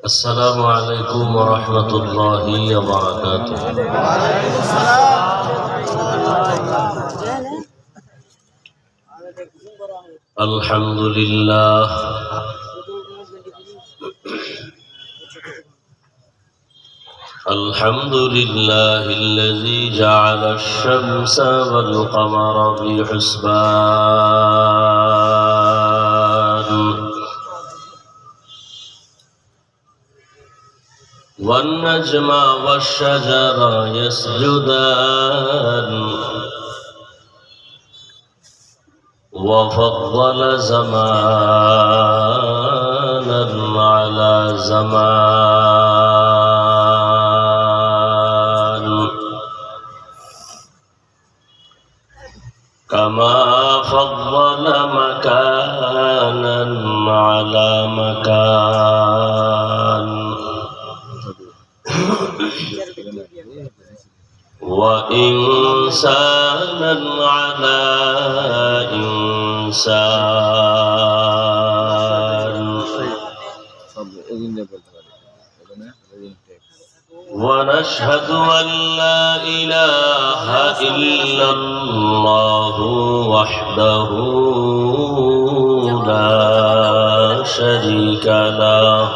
السلام عليكم ورحمة الله وبركاته. الحمد لله الحمد لله الذي جعل الشمس والقمر بحسبان والنجم والشجر يسجدان وفضل زمانا على زمان كما فضل مكانا على مكان وإنسانا على إنسان ونشهد أن لا إله إلا الله وحده لا شريك له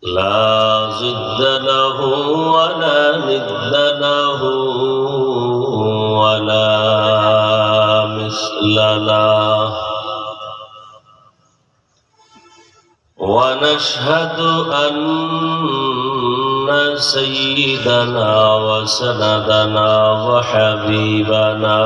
لا ضد له ولا ند له ولا مثل له ونشهد أن سيدنا وسندنا وحبيبنا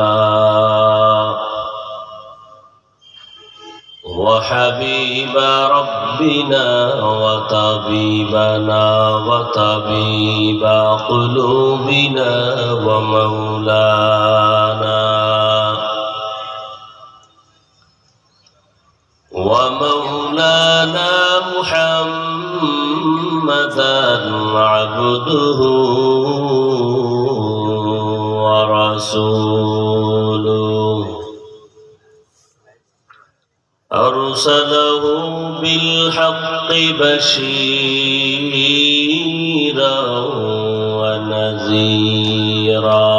وحبيب ربنا وطبيبنا وطبيب قلوبنا ومولانا محمدا عبده ورسوله أرسله بالحق بشيرا ونذيرا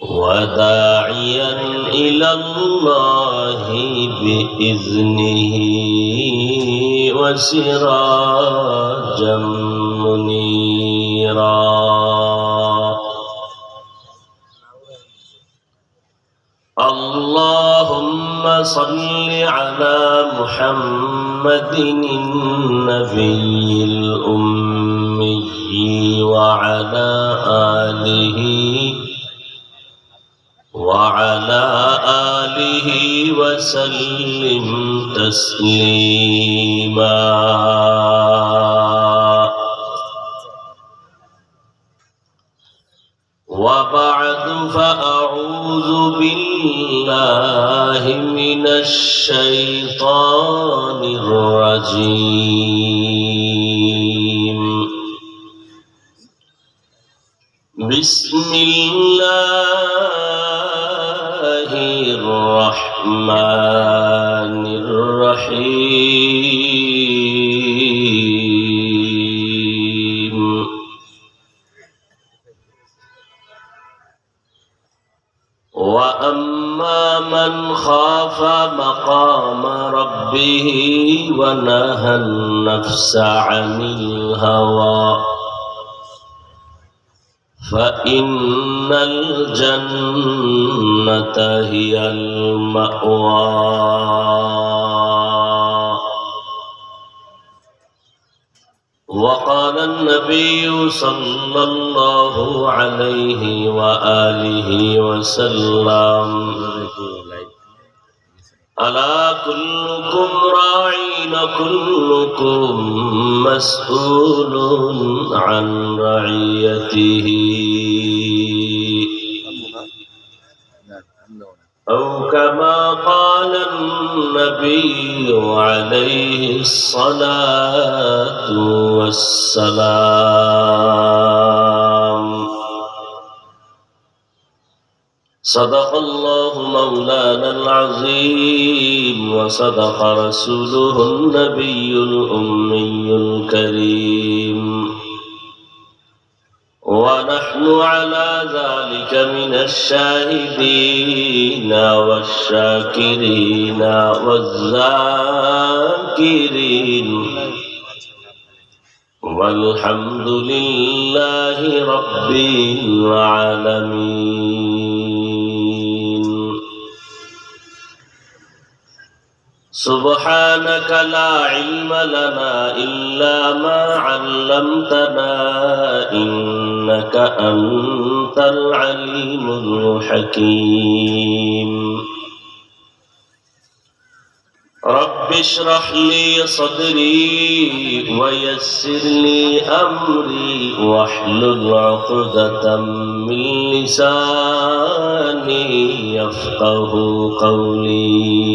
وداعيا إلى الله بإذنه وسراجا منيرا اللهم صل على محمد النبي الأمي وعلى آله وسلم تسليما وبعد فأعوذ بالله بالله من الشيطان الرجيم. بسم الله الرحمن الرحيم. وأما من خاف مقام ربه ونهى النفس عن الهوى فإن الجنة هي المأوى. وقال النبي صلى الله عليه وآله وسلم: ألا كلكم راع وكلكم مسؤول عن رعيته. أو كما قال النبي عليه الصلاة والسلام. صدق الله مولانا العظيم وصدق رسوله النبي الأمي الكريم، ونحن على ذلك من الشاهدين والشاكرين والذاكرين، والحمد لله رب العالمين. سبحانك لا علم لنا إلا ما علمتنا إنك أنت العليم الحكيم. رب اشرح لي صدري ويسر لي أمري واحلل عقدة من لساني يفقه قولي.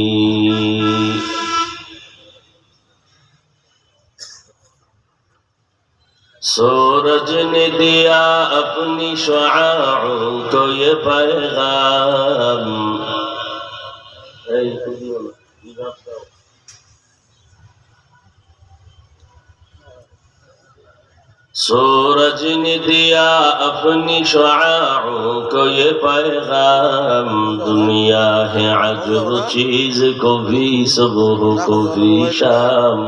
सूरज ने दिया अपनी शुआओं को ये पैगाम, सूरज ने दिया अपनी शुआओं को ये पैगाम, दुनिया है अजब चीज को भी सुबह को भी शाम,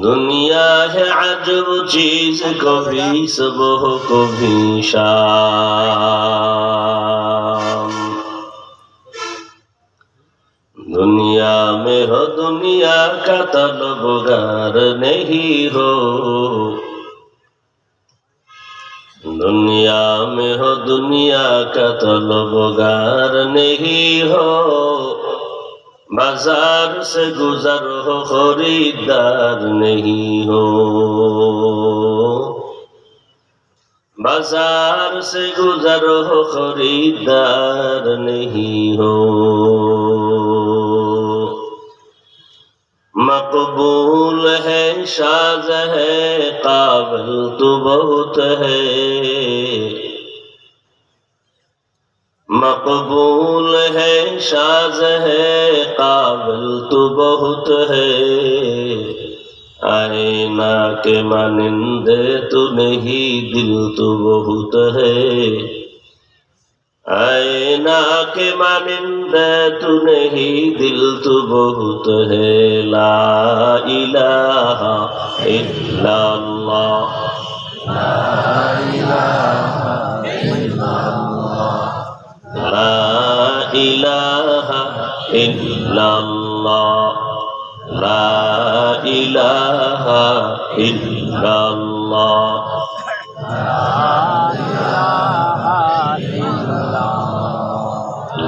दुनिया है अजब चीज को भी सुबह को भी शाम। दुनिया में हो दुनिया का तलबगार नहीं हो, दुनिया में हो दुनिया का तलबगार नहीं हो, बाजार से गुजर हो खरीदार नहीं हो, बाजार से गुजर हो खरीदार नहीं हो। मकबूल है शाज़ है काबिल तो बहुत है, मकबूल है शाज़ है काबिल तो बहुत है, आईना के मानिंदे तो नहीं दिल तो बहुत है, आईना के मानिंदे तो नहीं दिल तो बहुत है। ला इलाहा इल्लल्लाह, ला इलाहा इल्लल्लाह, ला इलाहा इल्लल्लाह, ला इलाहा इल्लल्लाह,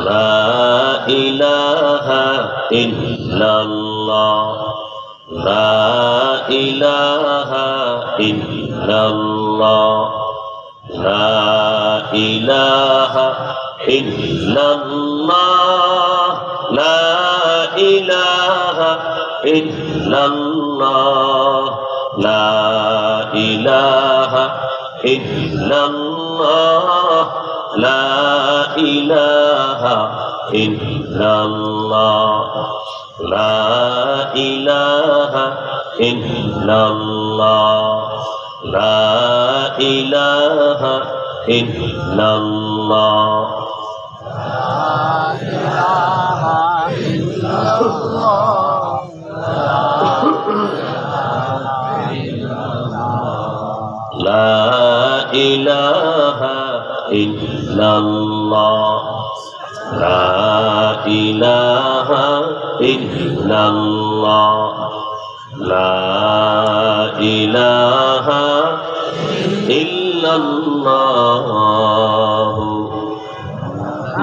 ला इलाहा इल्लल्लाह, ला इलाहा इल्लल्लाह, ला ইলাহা ইল্লাল্লাহ লা ইলাহা ইল্লাল্লাহ লা ইলাহা ইল্লাল্লাহ লা ইলাহা ইল্লাল্লাহ লা ইলাহা ইল্লাল্লাহ লা ইলাহা ইল্লাল্লাহ লা ইলাহা ইল্লাল্লাহ লা ইলাহা ইল্লাল্লাহ লা ইলাহা ইল্লাল্লাহ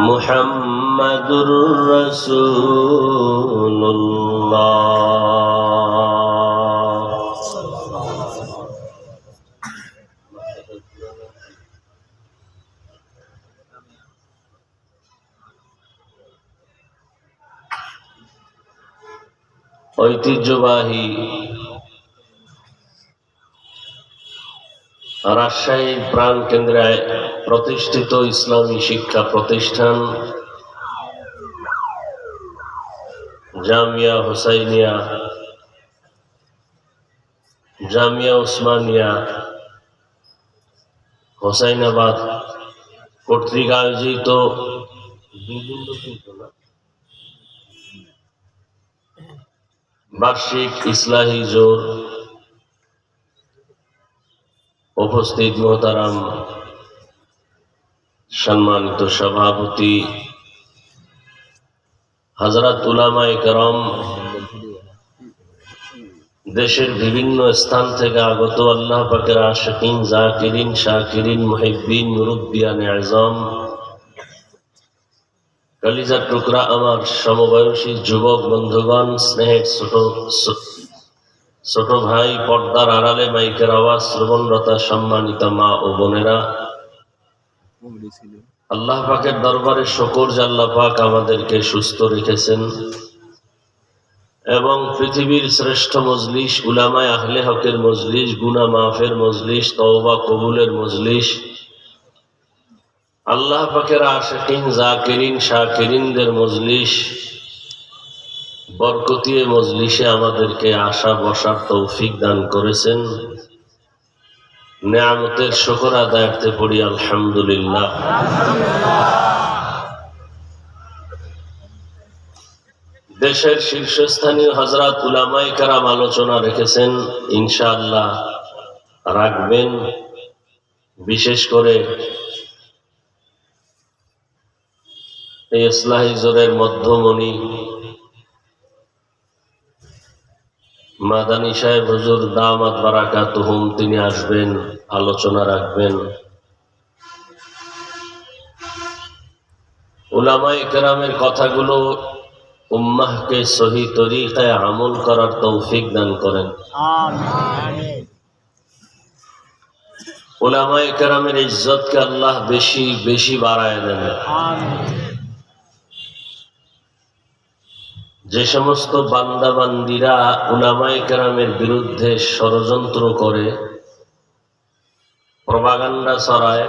মুহাম্মাদুর রাসূলুল্লাহ। ঐতিহ্যবাহী রাজশাহী প্রাণ কেন্দ্রে প্রতিষ্ঠিত ইসলামী শিক্ষা প্রতিষ্ঠান জামিয়া হুসাইনিয়া, জামিয়া উসমানিয়া হোসাইনাবাদ কর্তৃক আয়োজিত বার্ষিক ইসলাহি জোর উপস্থিত মোহতারাম সম্মানিত সভাপতি হযরত উলামায়ে কেরাম, দেশের বিভিন্ন স্থান থেকে আগত আল্লাহ পাকের আশিকিন, জাকিরিন, শাকিরিন, মুহিব্বিন, মুরব্বিয়ানে আযম, কলিজার টুকরা আমার সমবয়সী যুবক বন্ধুগণ, স্নেহের ছোট ভাই, পর্দার আড়ালে মাইকের আওয়াজ শ্রবণরতা সম্মানিত মা ও বোনেরা, আল্লাহ পাকের দরবারে শুকর যে আল্লাহ পাক আমাদেরকে সুস্থ রেখেছেন এবং পৃথিবীর শ্রেষ্ঠ মজলিস, উলামায়ে আহলে হকের মজলিস, গুনাহ মাফের মজলিস, তওবা কবুলের মজলিস, আল্লাহ পাকের আশিকিন, জাকিরিন, শাকিরিনদের মজলিস, বরকতিয়ে মজলিসে আমাদেরকে আসা বসার তৌফিক দান করেছেন। নেয়ামতের শুকর আদায়ার্থে পড়ি আলহামদুলিল্লাহ। দেশের শীর্ষস্থানীয় হযরত উলামায়ে কেরাম আলোচনা রেখেছেন, ইনশাআল্লাহ রাখবেন। বিশেষ করে এই ইসলাহি জোরের মধ্যমণি মাদানী সাহেব হুজুর দামাত বারাকাতুহুম, তিনি আসবেন, আলোচনা রাখবেন। উলামায়ে কেরামের কথাগুলো উম্মাহকে সহি তরিকায় আমল করার তৌফিক দান করেন। উলামায়ে কেরামের ইজ্জতকে আল্লাহ বেশি বেশি বাড়ায় দেন। যে সমস্ত বান্দা বান্দিরা উলামায়ে কেরামের বিরুদ্ধে ষড়যন্ত্র করে, প্রপাগান্ডা ছড়ায়,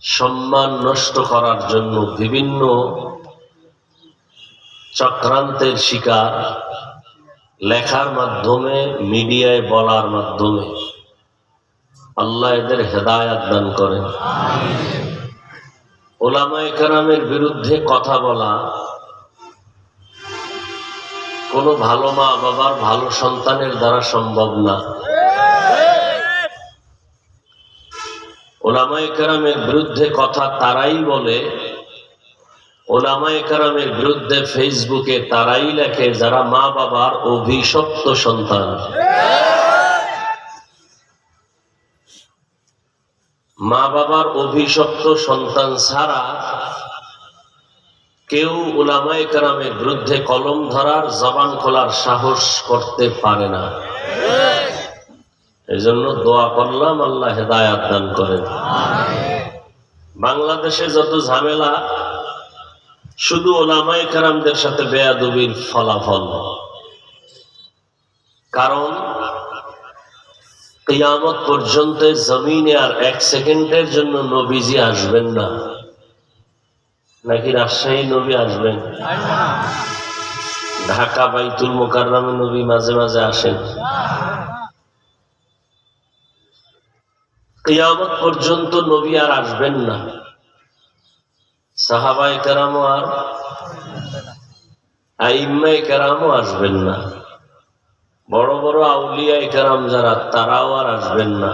সম্মান নষ্ট করার জন্য বিভিন্ন চক্রান্তের শিকার, লেখার মাধ্যমে, মিডিয়ায় বলার মাধ্যমে, আল্লাহ এদের হেদায়েত দান করেন। উলামায়ে কেরামের বিরুদ্ধে কথা বলা কোনো ভালো মা বাবার ভালো সন্তানের দ্বারা সম্ভব না। উলামায়ে কেরামের বিরুদ্ধে কথা তারাই বলে, উলামায়ে কেরামের বিরুদ্ধে ফেসবুকে তারাই লেখে যারা মা বাবার অভিশপ্ত সন্তান। মা বাবার অভিশপ্ত সন্তান ছাড়া কেউ উলামায়ে কেরামের বিরুদ্ধে কলম ধরার, জবান খোলার সাহস করতে পারে না। এই জন্য দোয়া করলাম আল্লাহ হেদায়াত দান করেন। বাংলাদেশে যত ঝামেলা শুধু উলামায়ে কেরামদের সাথে বেয়াদবির ফলাফল। কারণ কিয়ামত পর্যন্ত জমিনে আর এক সেকেন্ডের জন্য নবীজি আসবেন না। নাকি রাজশাহী নবী আসবেন? ঢাকা বাইতুল মোকাররমে নবী মাঝে মাঝে আসেন। কিয়ামত পর্যন্ত নবী আর আসবেন না। সাহাবায়ে কেরামও আর আইম্মায়ে কেরামও আসবেন না। বড় বড় আউলিয়ায়ে কেরাম যারা, তারাও আর আসবেন না।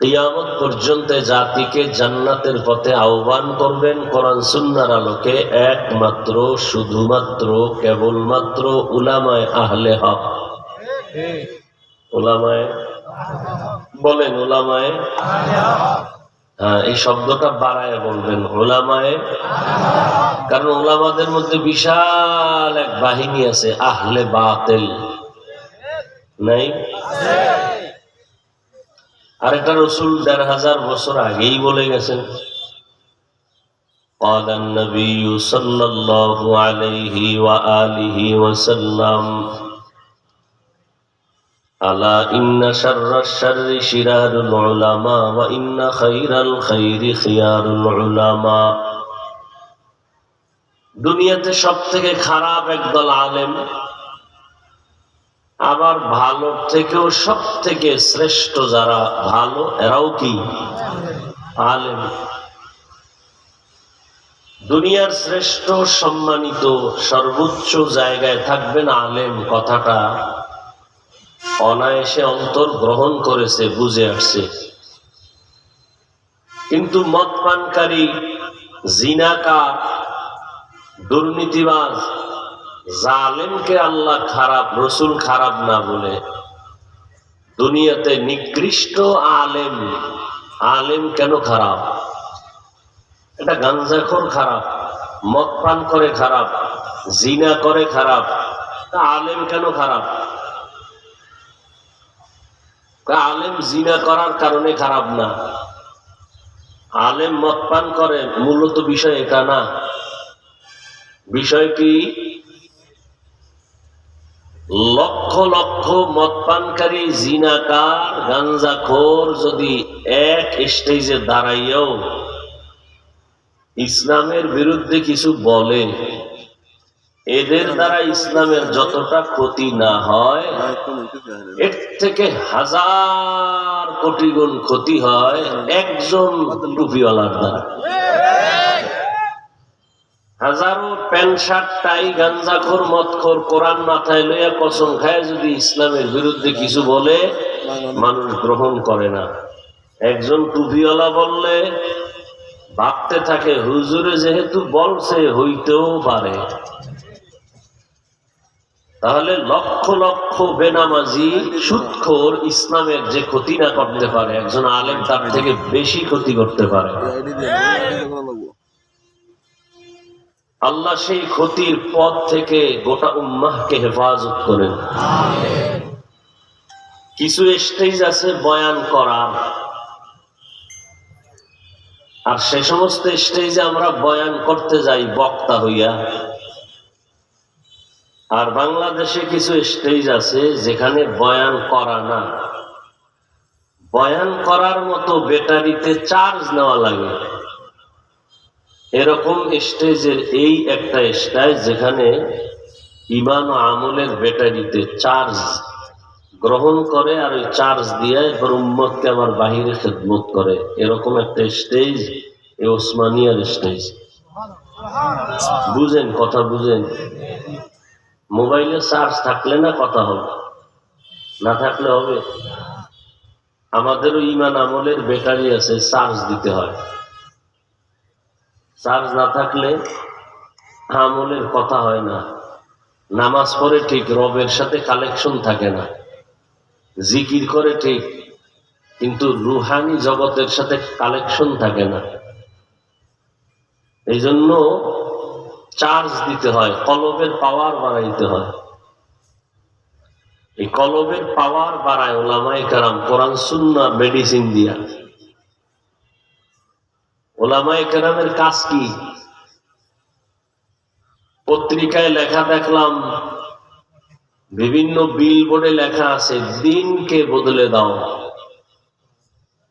কিয়ামত পর্যন্ত জাতিকে জান্নাতের পথে আহ্বান করবেন কোরআন সুন্নাহর আলোকে একমাত্র, শুধুমাত্র, কেবলমাত্র উলামায়ে আহলে হক। উলামায়ে বলেন, উলামায়ে, হ্যাঁ, এই শব্দটা বাড়ায় বলবেন, উলামায়ে। কারণ উলামাদের মধ্যে বিশাল এক বাহিনী আছে, আহলে বাতিল নাই? আর এটা রাসূল ১৫০০ বছর আগেই বলে গেছেন। قال النبي صلى الله عليه وآله وسلم ألا إن شر الشر شرار العلماء وإن خير الخير خيار العلماء। দুনিয়াতে সবথেকে খারাপ একদল আলেম, আবার ভালোর থেকেও সব থেকে শ্রেষ্ঠ যারা ভালো, এরাও কি আলেম। দুনিয়ার শ্রেষ্ঠ, সম্মানিত, সর্বোচ্চ জায়গায় থাকবেন আলেম, কথাটা অনায়াসে অন্তর গ্রহণ করেছে, বুঝে আসছে। কিন্তু মদ পানকারী, জিনাকার, দুর্নীতিবাজ, জালেমকে আল্লাহ খারাপ, রসুল খারাপ না বলে দুনিয়াতে নিকৃষ্ট আলেম, আলেম কেন খারাপ? এটা গাঞ্জাখোর খারাপ, মদ পান করে খারাপ, জিনা করে খারাপ, আলেম কেন খারাপ? আলেম জিনা করার কারণে খারাপ না, আলেম মদ পান করে, মূলত বিষয় এটা না। বিষয় কি? লক্ষ লক্ষ মদ পানকারী, জিনাকার, গাঞ্জাখোর যদি এক স্টেজে দাঁড়াইয়াও ইসলামের বিরুদ্ধে কিছু বলে, এদের দ্বারা ইসলামের যতটা ক্ষতি না হয়, এর থেকে 1000 কোটি গুণ ক্ষতি হয় একজন টুপিওয়ালার দ্বারা। হাজারো প্যান্ট শার্ট টাই গাঞ্জাখোর, মদখোর, কোরআন মাথায় লইয়া কসম খায় যদি ইসলামের বিরুদ্ধে কিছু বলে, মানুষ গ্রহণ করে না। একজন টুপিওয়ালা বললে ভাবতে থাকে, হুজুরে যেহেতু বলছে হইতেও পারে। তাহলে লক্ষ লক্ষ বেনামাজি, সুদখোর ইসলামের যে ক্ষতি না করতে পারে, একজন আলেম তার থেকে বেশি ক্ষতি করতে পারে। আল্লাহ সেই ক্ষতির পথ থেকে গোটা উম্মাহকে হেফাজত করেন। কিছু স্টেজ আছে বয়ান করার, আর সে সমস্ত স্টেজে আমরা বয়ান করতে যাই বক্তা হইয়া। আর বাংলাদেশে কিছু স্টেজ আছে যেখানে বয়ান করা না, বয়ান করার মতো ব্যাটারিতে চার্জ নেওয়া লাগে। এরকম স্টেজের এই একটা স্টেজ যেখানে ঈমান ও আমলের ব্যাটারিতে চার্জ গ্রহণ করে, আর ওই চার্জ দিয়ে এবার উম্মতকে আবার বাহিরে খেদমত করে। এরকম একটা স্টেজ এই ওসমানিয়ার স্টেজ। বুঝেন, কথা বুঝেন। মোবাইলে চার্জ থাকলে না কথা হবে, না থাকলে হবে? আমাদেরও ঈমান আমলের ব্যাটারি আছে, চার্জ দিতে হয়। চার্জ না থাকলে আমলের কথা হয় না। নামাজ পড়ে ঠিক, রবের সাথে কালেকশন থাকে না। জিকির করে ঠিক, কিন্তু রুহানি জগতের সাথে কালেকশন থাকে না। এই জন্য চার্জ দিতে হয়, কলবের পাওয়ার বাড়াইতে হয়। এই কলবের পাওয়ার বাড়ায় ওলামায়ে কেরাম কোরআন সুন্নাহ মেডিসিন দিয়া। ওলামায়ে কেরামের কাজ কি? পত্রিকায় লেখা দেখলাম, বিভিন্ন বিলবোর্ডে লেখা আছে, দিনকে বদলে দাও।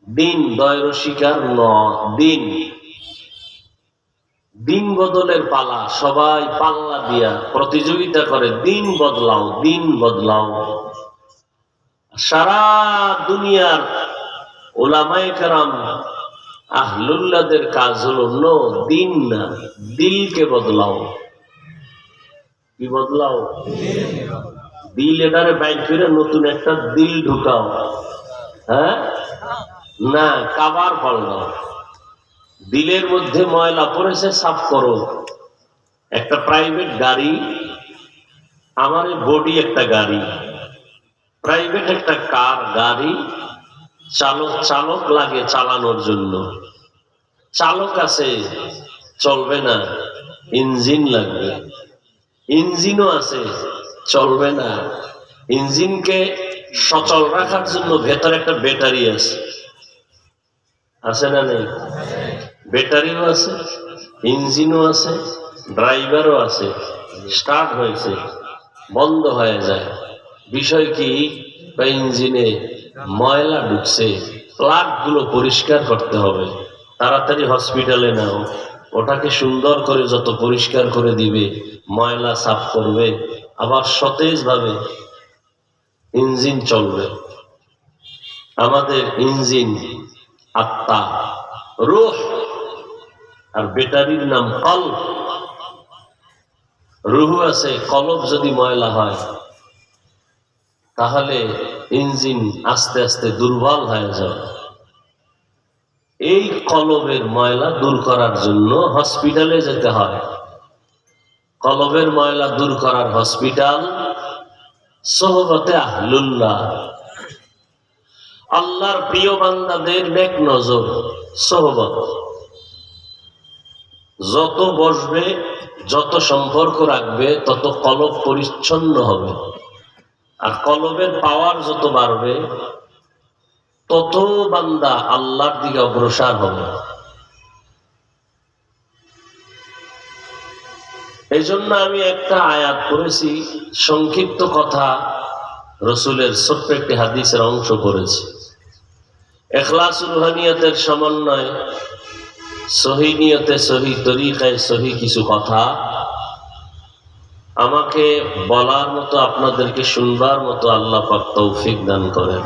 দিন দয়ের শিকার দিন, দিন বদলের পালা। সবাই পাল্লা দিয়া প্রতিযোগিতা করে, দিন বদলাও, দিন বদলাও। সারা দুনিয়ার ওলামায়ে কেরাম আহলুল্লাহদের কাজ হলো নো, দিন না, দিলকে বদলাও। কি বদলাও? দিল। এটারে বাইর করে নতুন একটা দিল ঢুকাও। হ্যাঁ না, কাবার পাল্টাও। দিলের মধ্যে ময়লা পড়েছে, সাফ করো। একটা প্রাইভেট গাড়ি, আমার বডি একটা গাড়ি, প্রাইভেট একটা কার গাড়ি, চালক লাগে চালানোর জন্য। চালক আছে, চলবে না, ইঞ্জিন লাগবে। ইঞ্জিনও আছে, চলবে না। ইঞ্জিনকে সচল রাখার জন্য ভেতরে একটা ব্যাটারি আছে, আছে না নেই? ব্যাটারিও আছে, ইঞ্জিনও আছে, ড্রাইভারও আছে। স্টার্ট হয়েছে, বন্ধ হয়ে যায়। বিষয় কি? ইঞ্জিনে ময়লা ঢুকছে, প্লাগ গুলো পরিষ্কার করতে হবে। তাড়াতাড়ি হসপিটালে নাও, ওটাকে সুন্দর করে যত পরিষ্কার করে দিবে, ময়লা সাফ করবে, আবার সতেজ ভাবে ইঞ্জিন চলবে। আমাদের ইঞ্জিন আত্মা, রূহ, আর ব্যাটারির নাম কলব। রূহ আছে, কলব যদি ময়লা হয় তাহলে ইঞ্জিন আস্তে আস্তে দুর্বল হয়ে যায়। এই কলবের ময়লা দূর করার জন্য হসপিটালে যেতে হয়। কলবের ময়লা দূর করার হসপিটাল সোহবতে আহলুল্লাহ, আল্লাহর প্রিয় বান্দাদের নেক নজর সোহবত। যত বসবে, যত সম্পর্ক রাখবে, তত কলব পরিচ্ছন্ন হবে। আর কলবের পাওয়ার যত বাড়বে, তত বান্দা আল্লাহর দিকে অগ্রসর হবে। এই জন্য আমি একটা আয়াত পড়েছি, সংক্ষিপ্ত কথা, রসুলের ছোট্ট একটি হাদিসের অংশ পড়েছি। ইখলাসুল রুহানিয়াতের সমন্বয়, সহি নিয়তে, সহি তরিকায়, সহি কিছু কথা আমাকে বলার মতো, আপনাদেরকে শুনবার মতো আল্লাহ পাক তৌফিক দান করেন।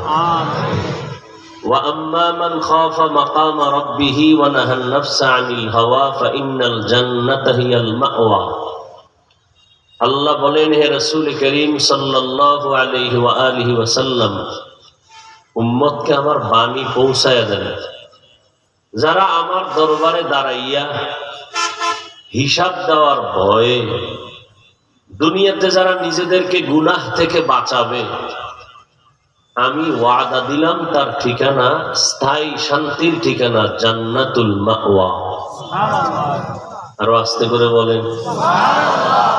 ওয়া আম্মা মান খাফা মাকাম রাব্বিহি ওয়া নাহান নাফসা আনিল হাওয়া ফাইন্নাল জান্নাতা হিয়াল মাওয়া। আল্লাহ বলেন, হে রাসূল করিম সাল্লাল্লাহু আলাইহি ওয়া আলিহি ওয়াসাল্লাম, উম্মতকে আমার বাণী পৌঁছায়া দেন। যারা আমার দরবারে দাঁড়াইয়া হিসাব দেওয়ার ভয়ে, দুনিয়াতে যারা নিজেদেরকে গুনাহ থেকে বাঁচাবে, আমি ওয়াদা দিলাম তার ঠিকানা, স্থায়ী শান্তির ঠিকানা, জান্নাতুল মাওয়া। আরো আস্তে করে বলেন সুবহানাল্লাহ।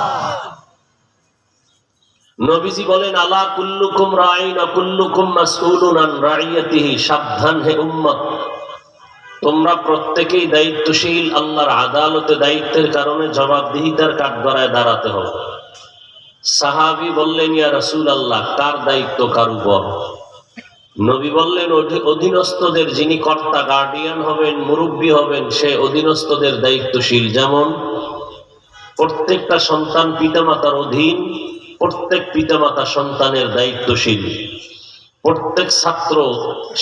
নবীজি বলেন, আলা কুল্লুকুম রাঈন ওয়া কুল্লুকুম মাসউলুন আন রাইয়াতিহি। সাবধান হে উম্মত, তোমরা প্রত্যেকেই দায়িত্বশীল। আল্লাহর আদালতে দায়িত্বের কারণে জবাবদিহিতার কাঠগড়ায় দাঁড়াতে হবে। সাহাবী বললেন, ইয়া রাসূলুল্লাহ, কার দায়িত্ব কার উপর? নবী বললেন, অধীনস্থদের, যিনি কর্তা, গার্ডিয়ান হবেন, মুরব্বী হবেন, সে অধীনস্থদের দায়িত্বশীল। যেমন প্রত্যেকটা সন্তান পিতামাতার অধীন, প্রত্যেক পিতামাতা সন্তানের দায়িত্বশীল। প্রত্যেক ছাত্র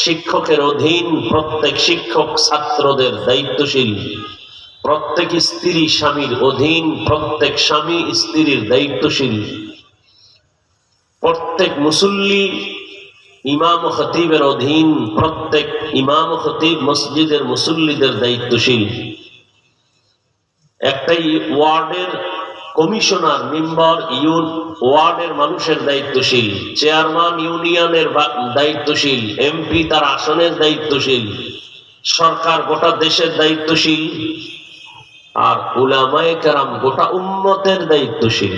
শিক্ষকের অধীন, প্রত্যেক শিক্ষক ছাত্রদের দায়িত্বশীল। প্রত্যেক স্ত্রী স্বামীর অধীন, প্রত্যেক স্বামী স্ত্রীর দায়িত্বশীল। প্রত্যেক মুসল্লি ইমাম ও খতিবের অধীন, প্রত্যেক ইমাম ও খতিব মসজিদের মুসল্লিদের দায়িত্বশীল। একটাই ওয়ার্ডের কমিশনার, মেম্বার, ওয়ার্ডের মানুষের দায়িত্বশীল। চেয়ারম্যান ইউনিয়নের দায়িত্বশীল। এমপি তার আসনের দায়িত্বশীল। সরকার গোটা দেশের দায়িত্বশীল। আর উলামায়ে কেরাম গোটা উম্মতের দায়িত্বশীল।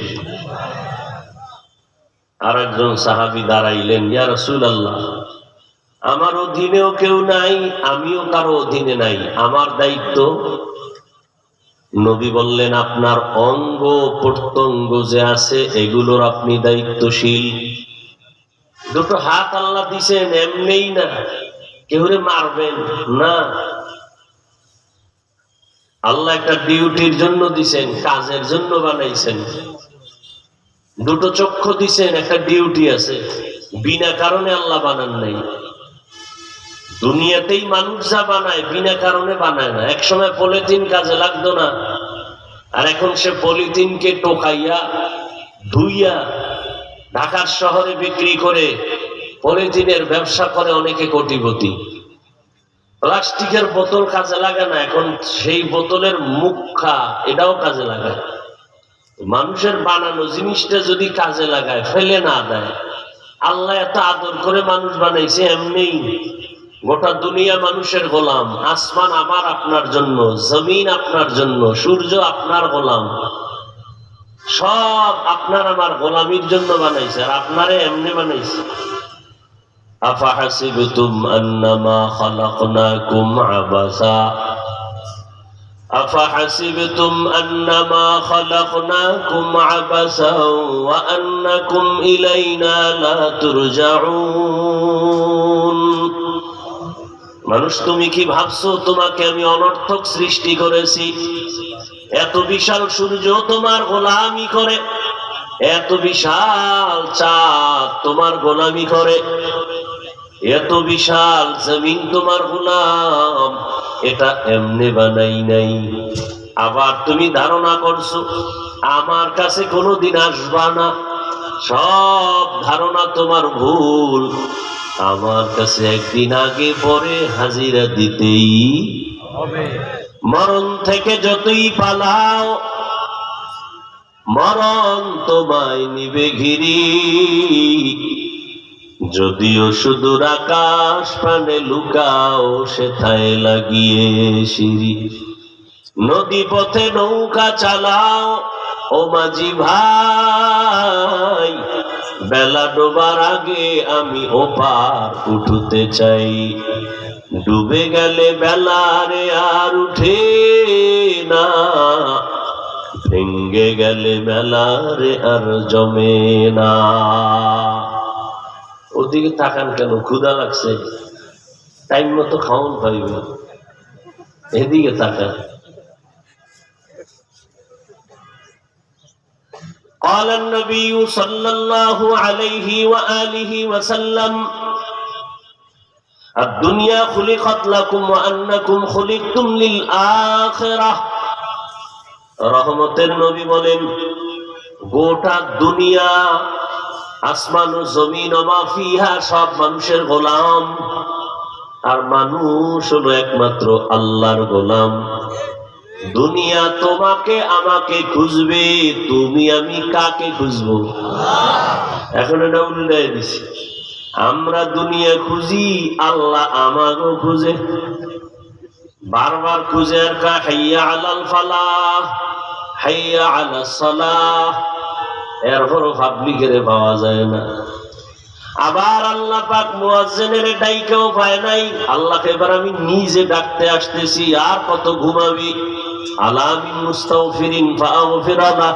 আর একজন সাহাবী দাঁড়াইলেন, ইয়া রাসূলুল্লাহ, আমার অধীনেও কেউ নাই, আমিও কারো অধীনে নাই, আমার দায়িত্ব। নবী বললেন, আপনার অঙ্গ প্রত্যঙ্গ যে আছে এগুলোর আপনি দায়িত্বশীল। দুটো হাত আল্লাহ দিছেন এমনিই না, কেউরে মারবেন না। আল্লাহ একটা ডিউটির জন্য দিছেন, কাজের জন্য বানাইছেন। দুটো চক্ষু দিছেন, একটা ডিউটি আছে, বিনা কারণে আল্লাহ বানান নাই। দুনিয়াতেই মানুষ যা বানায় বিনা কারণে বানায় না। একসময় পলিথিন কাজে লাগতো না, আর এখন সে পলিথিনকে টোকাইয়া ধুইয়া ঢাকার শহরে বিক্রি করে পলিথিনের ব্যবসা করে অনেকে কোটিপতি। প্লাস্টিকের বোতল কাজে লাগে না, এখন সেই বোতলের মুখা এটাও কাজে লাগায়। মানুষের বানানো জিনিসটা যদি কাজে লাগায়, ফেলে না দেয়। আল্লাহ এত আদর করে মানুষ বানাইছে এমনি। গোটা দুনিয়া মানুষের গোলাম। আসমান আমার আপনার জন্য, জমিন আপনার জন্য, সূর্য আপনার গোলাম, সব আপনার আমার গোলামির জন্য বানাইছে। আর আপনারে এমনি বানাইছে। আফাহাসিবতুম আন্নামা খালাকনাকুম আবাসা أفحسبتم أنما خلقناكم عبثا وأنكم إلينا لا ترجعون। মানুষ, তুমি কি ভাবছো তোমাকে আমি অনর্থক সৃষ্টি করেছি? এত বিশাল সূর্য তোমার গোলামি করে, এত বিশাল চাঁদ তোমার গোলামি করে, এত বিশাল জমিন তোমার গোলাম। এটা এমনি বানাই নাই। আবার তুমি ধারণা করছো আমার কাছে কোনোদিন আসবা না। সব ধারণা তোমার ভুল। আমার কাছে একদিন আগে পরে হাজিরা দিতেই হবে। মরণ থেকে যতই পালাও, মরণ তোমায় নিবে ঘিরি। যদিও সুদূর আকাশ পানে লুকাও, সেথায় লাগিয়ে সিঁড়ি। নদী পথে নৌকা চালাও ও মাঝি ভাই, বেলা ডোবার আগে আমি ওপার উঠতে চাই। ডুবে গেলে বেলারে আর উঠে না, ভেঙ্গে গেলে বেলারে আর জমে না। ওদিকে তাকান কেন? ক্ষুধা লাগছে, টাইম মতো খাওয়ান পাইবে, এদিকে তাকান। قال النبي صلى الله عليه وآله وسلم الدنيا خلقت لكم وأنكم خلقتم للآخرة। রহমতের নবী বলেন, গোটা দুনিয়া, আসমান ও জমিন ও মা ফিহা, সব মানুষের গোলাম। আর মানুষ হলো একমাত্র আল্লাহর গোলাম। দুনিয়া তোমাকে আমাকে খুঁজবে, তুমি আমি কাকে খুঁজবো? এখন এটা উল্টাই দিছি। আমরা দুনিয়া খুঁজি, আল্লাহ আমাকেও খুঁজে। বারবার খুঁজে আর কা হাইয়া আলাল ফালাহ, হাইয়া আলাস সালাহ, এরপরও পাবলিকের পাওয়া যায় না। আবার আল্লাহ পাক মুয়াজ্জিনের ডাইকেও পায় নাই। আল্লাহকে এবার আমি নিজে ডাকতে আসতেছি, আর কত ঘুমাবি? আলা মিন মুস্তাগফিরিন ফাগফিরালা।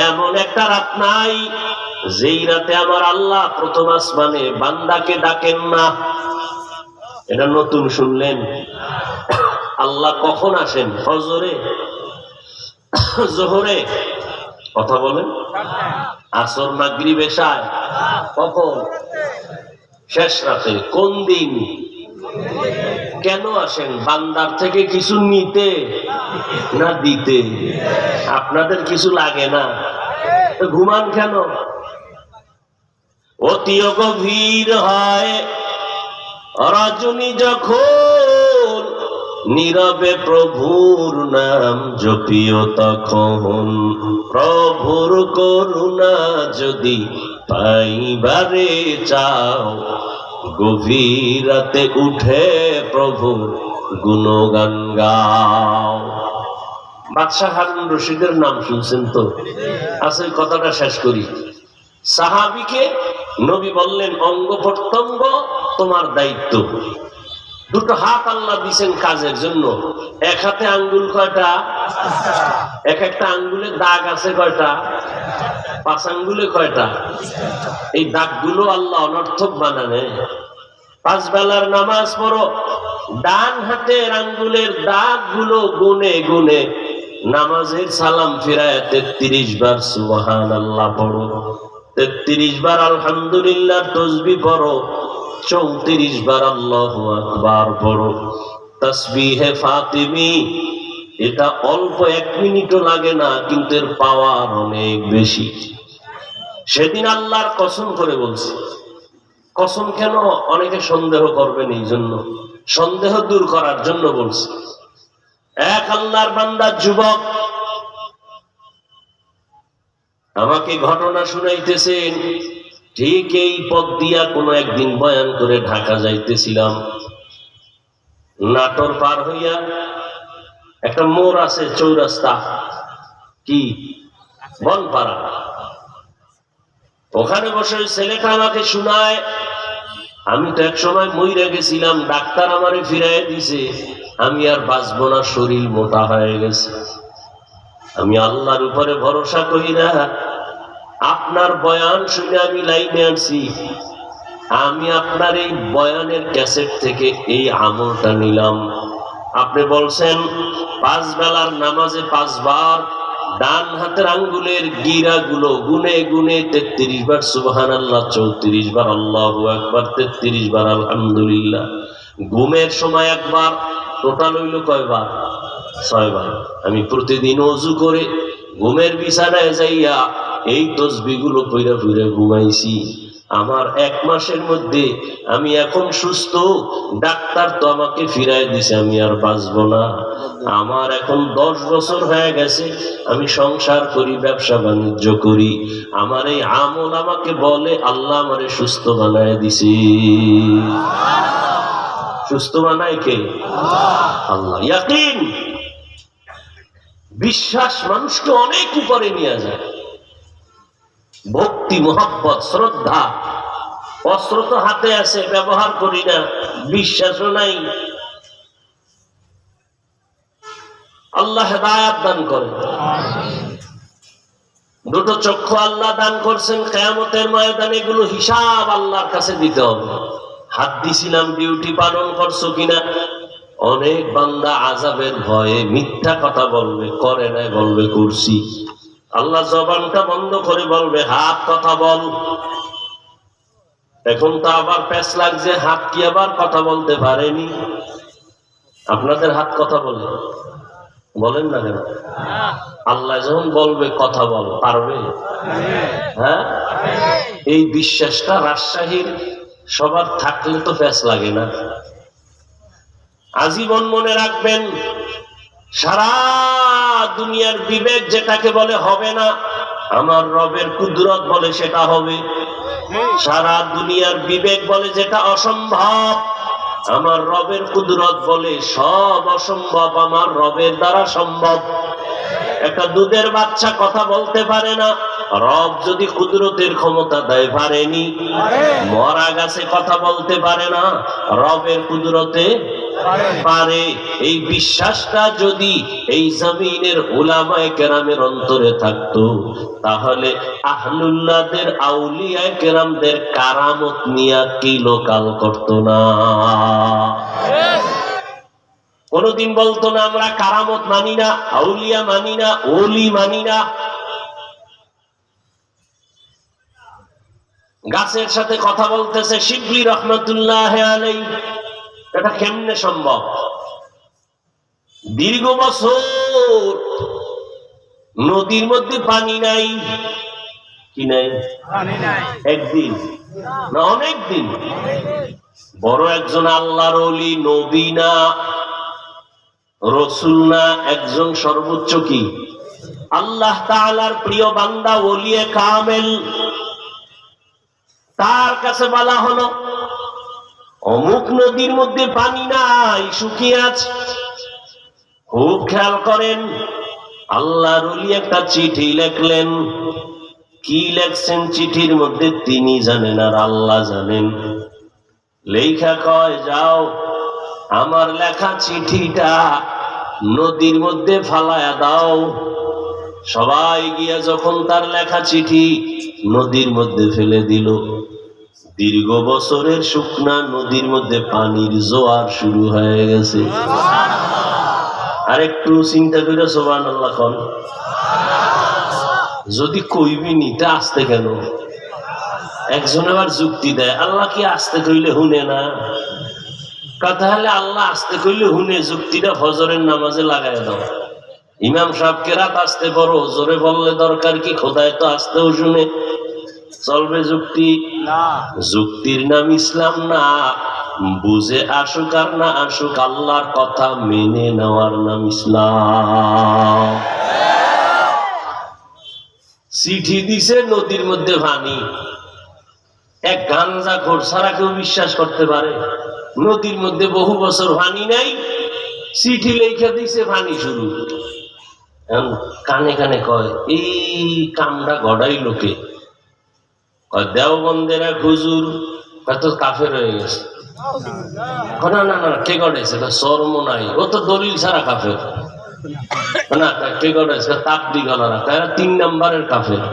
এমন একটা রাত নাই যেই রাতে আমার আল্লাহ প্রথম আসমানে বান্দাকে ডাকেন না। এটা নতুন শুনলেন? আল্লাহ কখন আসেন? ফজরে, জোহরে, কথা বলেন, আসর, মাগরিব, এশায়। কখন? শেষ রাতে। কোন দিন? কেন আসেন? বান্দার থেকে কিছু নিতে না দিতে? আপনাদের কিছু লাগে না, ঘুমান কেন? অতি গভীর হয় রজনী যখন, নীরবে প্রভুর নাম জপিও তখন। প্রভুর করুণা যদি পাইবারে চাও, গভীর রাতে উঠে প্রভুর গুণগান গাও। বাদশাহ হারুন রশিদের নাম শুনছেন তো? আচ্ছা, কথাটা শেষ করি। সাহাবীকে নবী বললেন অঙ্গ প্রত্যঙ্গ তোমার দায়িত্ব। দুটো হাত আল্লাহ দিয়েছেন কাজের জন্য। এক হাতে আঙ্গুল কয়টা? এক একটা আঙ্গুলে দাগ আছে কয়টা? 5 আঙ্গুলে কয়টা? এই দাগগুলো আল্লাহ অনর্থক বানানে। 5 বেলার নামাজ পড়ো, ডান হাতের আঙ্গুলের দাগগুলো গুনে গুনে নামাজের সালাম ফিরায় 33 বার সুবহানাল্লাহ পড়ো, 33 বার আলহামদুলিল্লাহ তাসবিহ পড়ো, 34 বার আল্লাহু আকবার পড়ো। তাসবিহে ফাতিমি এটা অল্প 1 মিনিটও লাগে না, কিন্তু এর পাওয়ার অনেক বেশি। সেদিন আল্লাহর কসম করে বলছি। কসম কেন? অনেকে সন্দেহ করবেন, এই জন্য সন্দেহ দূর করার জন্য বলছি। এক আল্লাহর বান্দা যুবক আমাকে ঘটনা শুনাইতেছেন। ঠিক এই পথ দিয়া কোনো একদিন বয়ান করে ঢাকা যাইতেছিলাম। নাটোর পার হইয়া একটা মোড় আছে, চৌরাস্তা, কি বনপাড়া, ওখানে বসে ছেলেটা আমাকে শুনায়, আমি তো এক সময় মইরা গেছিলাম, ডাক্তার আমারে ফিরাই দিছে, আমি আর বাঁচবো না, শরীর মোটা হয়ে গেছে। আমি আল্লাহর উপরে ভরসা করি না, আপনার বয়ান শুনে আমি লাইনে আনছি। আমি আপনার এই বয়ানের ক্যাসেট থেকে এই আমলটা নিলাম। আপনি বলছেন 5 বেলার নামাজে 5 বার ডান হাতের আঙ্গুলের গিরাগুলো গুনে গুনে 33 বার সুবহানাল্লাহ, 34 বার আল্লাহু আকবার, 33 বার আলহামদুলিল্লাহ। ঘুমের সময় একবার, টোটাল হইল কয়বার? 6 বার। আমি প্রতিদিন ওযু করে ঘুমের বিছানায় যাইয়া এই তাসবিহগুলো পইরা পইরা ঘুমাইছি। আমার 1 মাসের মধ্যে আমি এখন সুস্থ। ডাক্তার তো আমাকে ফিরাই দিছে, আমি আর বাঁচবো না। আমার এখন 10 বছর হয়ে গেছে, আমি সংসার করি, ব্যবসা বাণিজ্য করি। আমার এই আমল আমাকে বলে আল্লাহ আমারে সুস্থ বানায় দিছে। সুস্থ বানায় কে? আল্লাহ। ইয়াকিন, বিশ্বাস মানুষকে অনেক উপরে নিয়ে যায়। ভক্তি, মোহাব্বত, শ্রদ্ধা, অস্ত্র তো হাতে আছে, ব্যবহার করি না, বিশ্বাসও নাই। আল্লাহ হেদায়েত দান করেন। দুটো চক্ষু আল্লাহ দান করছেন, কিয়ামতের ময়দানে এগুলো হিসাব আল্লাহর কাছে দিতে হবে। হাত দিছিলাম, ডিউটি পালন করছো কিনা? অনেক বান্দা আযাবের ভয়ে মিথ্যা কথা বলবে, করে নাই বলবে করছি। আল্লাহ জবানটা বন্ধ করে বলবে হাত কথা বল। এখন তো আবার প্যাচ লাগছে, হাত কি আবার কথা বলতে পারেনি? আপনাদের হাত কথা বলে? বলেন না কেন? আল্লাহ যখন বলবে কথা বল, পারবে? হ্যাঁ, এই বিশ্বাসটা রাজশাহীর সবার থাকলে তো প্যাচ লাগে না। আজীবন মনে রাখবেন, সারা দুনিয়ার বিবেক যেটাকে বলে হবে না, আমার রবের কুদরত বলে সেটা হবে। সারা দুনিয়ার বিবেক বলে যেটা অসম্ভব, আমার রবের কুদরত বলে সব অসম্ভব আমার রবের দ্বারা সম্ভব। একটা দুধের বাচ্চা কথা বলতে পারে না, রব যদি কুদরতের ক্ষমতা দেয় পারেনি। মরা গাছে কথা বলতে পারে না, রবের কুদরতে পারে। এই বিশ্বাসটা যদি এই জমিনের উলামায়ে কেরামের অন্তরে থাকতো, তাহলে আহলুল্লাহদের, আউলিয়ায়ে কেরামদের কারামত নিয়ে কি লোকাল করতো না। কোনদিন বলতো না আমরা কারামত মানি না, আউলিয়া মানি না, ওলি মানি না। গাছের সাথে কথা বলতেছে শিবলি রহমাতুল্লাহ আলাইহি, এটা কেমনে সম্ভব? দীর্ঘ বছর নদীর মধ্যে পানি নাই, কি নাই? একদিন না অনেক দিন। বড় একজন আল্লাহর ওলি, নবী না, রসুল না, একজন সর্বোচ্চ কি আল্লাহ তাআলার প্রিয় বান্দা, ওলিয়ে কামেল। তার কাছে বলা হলো অমুক নদীর মধ্যে পানি নাই, শুকিয়ে আছে। খুব খেয়াল করেন, আল্লাহর ওলি একটা চিঠি লিখলেন। কি লেখছেন চিঠির মধ্যে তিনি জানেন আর আল্লাহ জানেন। লেখা কয়, যাও আমার লেখা চিঠিটা নদীর মধ্যে ফালায়া দাও। সবাই গিয়া যখন তার লেখা চিঠি নদীর মধ্যে ফেলে দিল, দীর্ঘ বছরের শুকনা নদীর মধ্যে পানির জোয়ার শুরু হয়ে গেছে। আর একটু চিন্তা করে সুবহানাল্লাহ কোন, যদি কইবি নিতে আসতে কেন? একজন আবার যুক্তি দেয়, আল্লাহ কি আসতে কইলে হুনে না? কথা হলে আল্লাহ আসতে কইলে হুনে, যুক্তিটা ফজরের নামাজে লাগাই দাও। ইমাম সাহেবকে রাত আসতে পড়ো, জোরে বললে দরকার কি? খোদায় তো আসতেও শুনে, চলবে যুক্তি? যুক্তির নাম ইসলাম না। বুঝে আসুক আর না আসুক, আল্লাহর কথা মেনে নেওয়ার নাম ইসলাম। চিঠি দিছে নদীর মধ্যে পানি। এক গাঞ্জাখোর ছাড়া কেউ বিশ্বাস করতে পারে? নদীর মধ্যে বহু বছর পানি নাই, চিঠি লেখা দিছে, পানি শুরু। কানে কানে কয়, এই কামটা গড়াই লোকে দেওবন্দেরা হুজুর হয়তো কাফের হয়ে গেছে। না না না, কে গড়াইছে? শর্ম নাই, ও তো দলিল ছাড়া কাফের না। কে গড়াইছে? তাবলিগওয়ালারা। 3 নম্বরের কাফের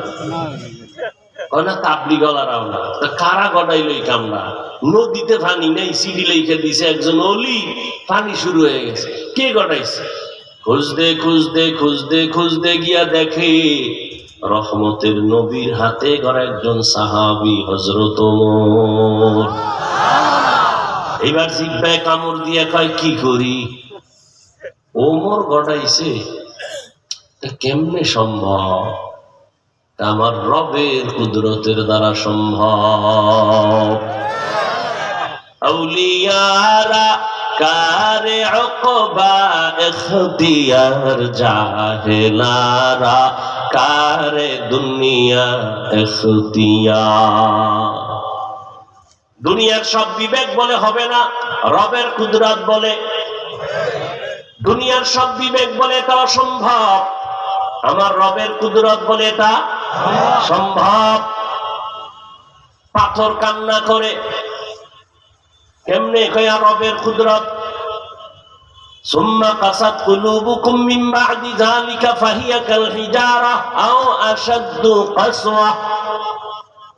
না, তাবলিগওয়ালারাও না। কারা গড়াইল এই কামটা? নদীতে পানি নেই, সিডি লেখা দিছে একজন ওলি, পানি শুরু হয়ে গেছে। কে গড়াইছে? খুঁজতে খুঁজতে খুঁজতে খুঁজতে গিয়া দেখে রহমতের নবীর হাতে গড়া একজন সাহাবী, হযরত ওমর। এবার জিহ্বায় কামড় দিয়া কয়, কি করি? ওমর গড়াইছে, কেমনে সম্ভব? আমার রবের কুদরতের দ্বারা সম্ভব। আউলিয়ারা কারে উকবা ইখতিয়ার, জাহেলারা কারে দুনিয়া ইখতিয়ার। দুনিয়ার সব বিবেক বলে হবে না, রবের কুদরত বলে। দুনিয়ার সব বিবেক বলে এটা অসম্ভব, আমার রবের কুদরত বলে এটা সম্ভব। পাথর কান্না করে, কেমনে কয়া রবের কুদরত? সুম্মা কাসাত কুলুবুকুম মিন বাদি যালিকা ফাহিয়া কাল হিজারা আও আশাদ্দু কাসওয়া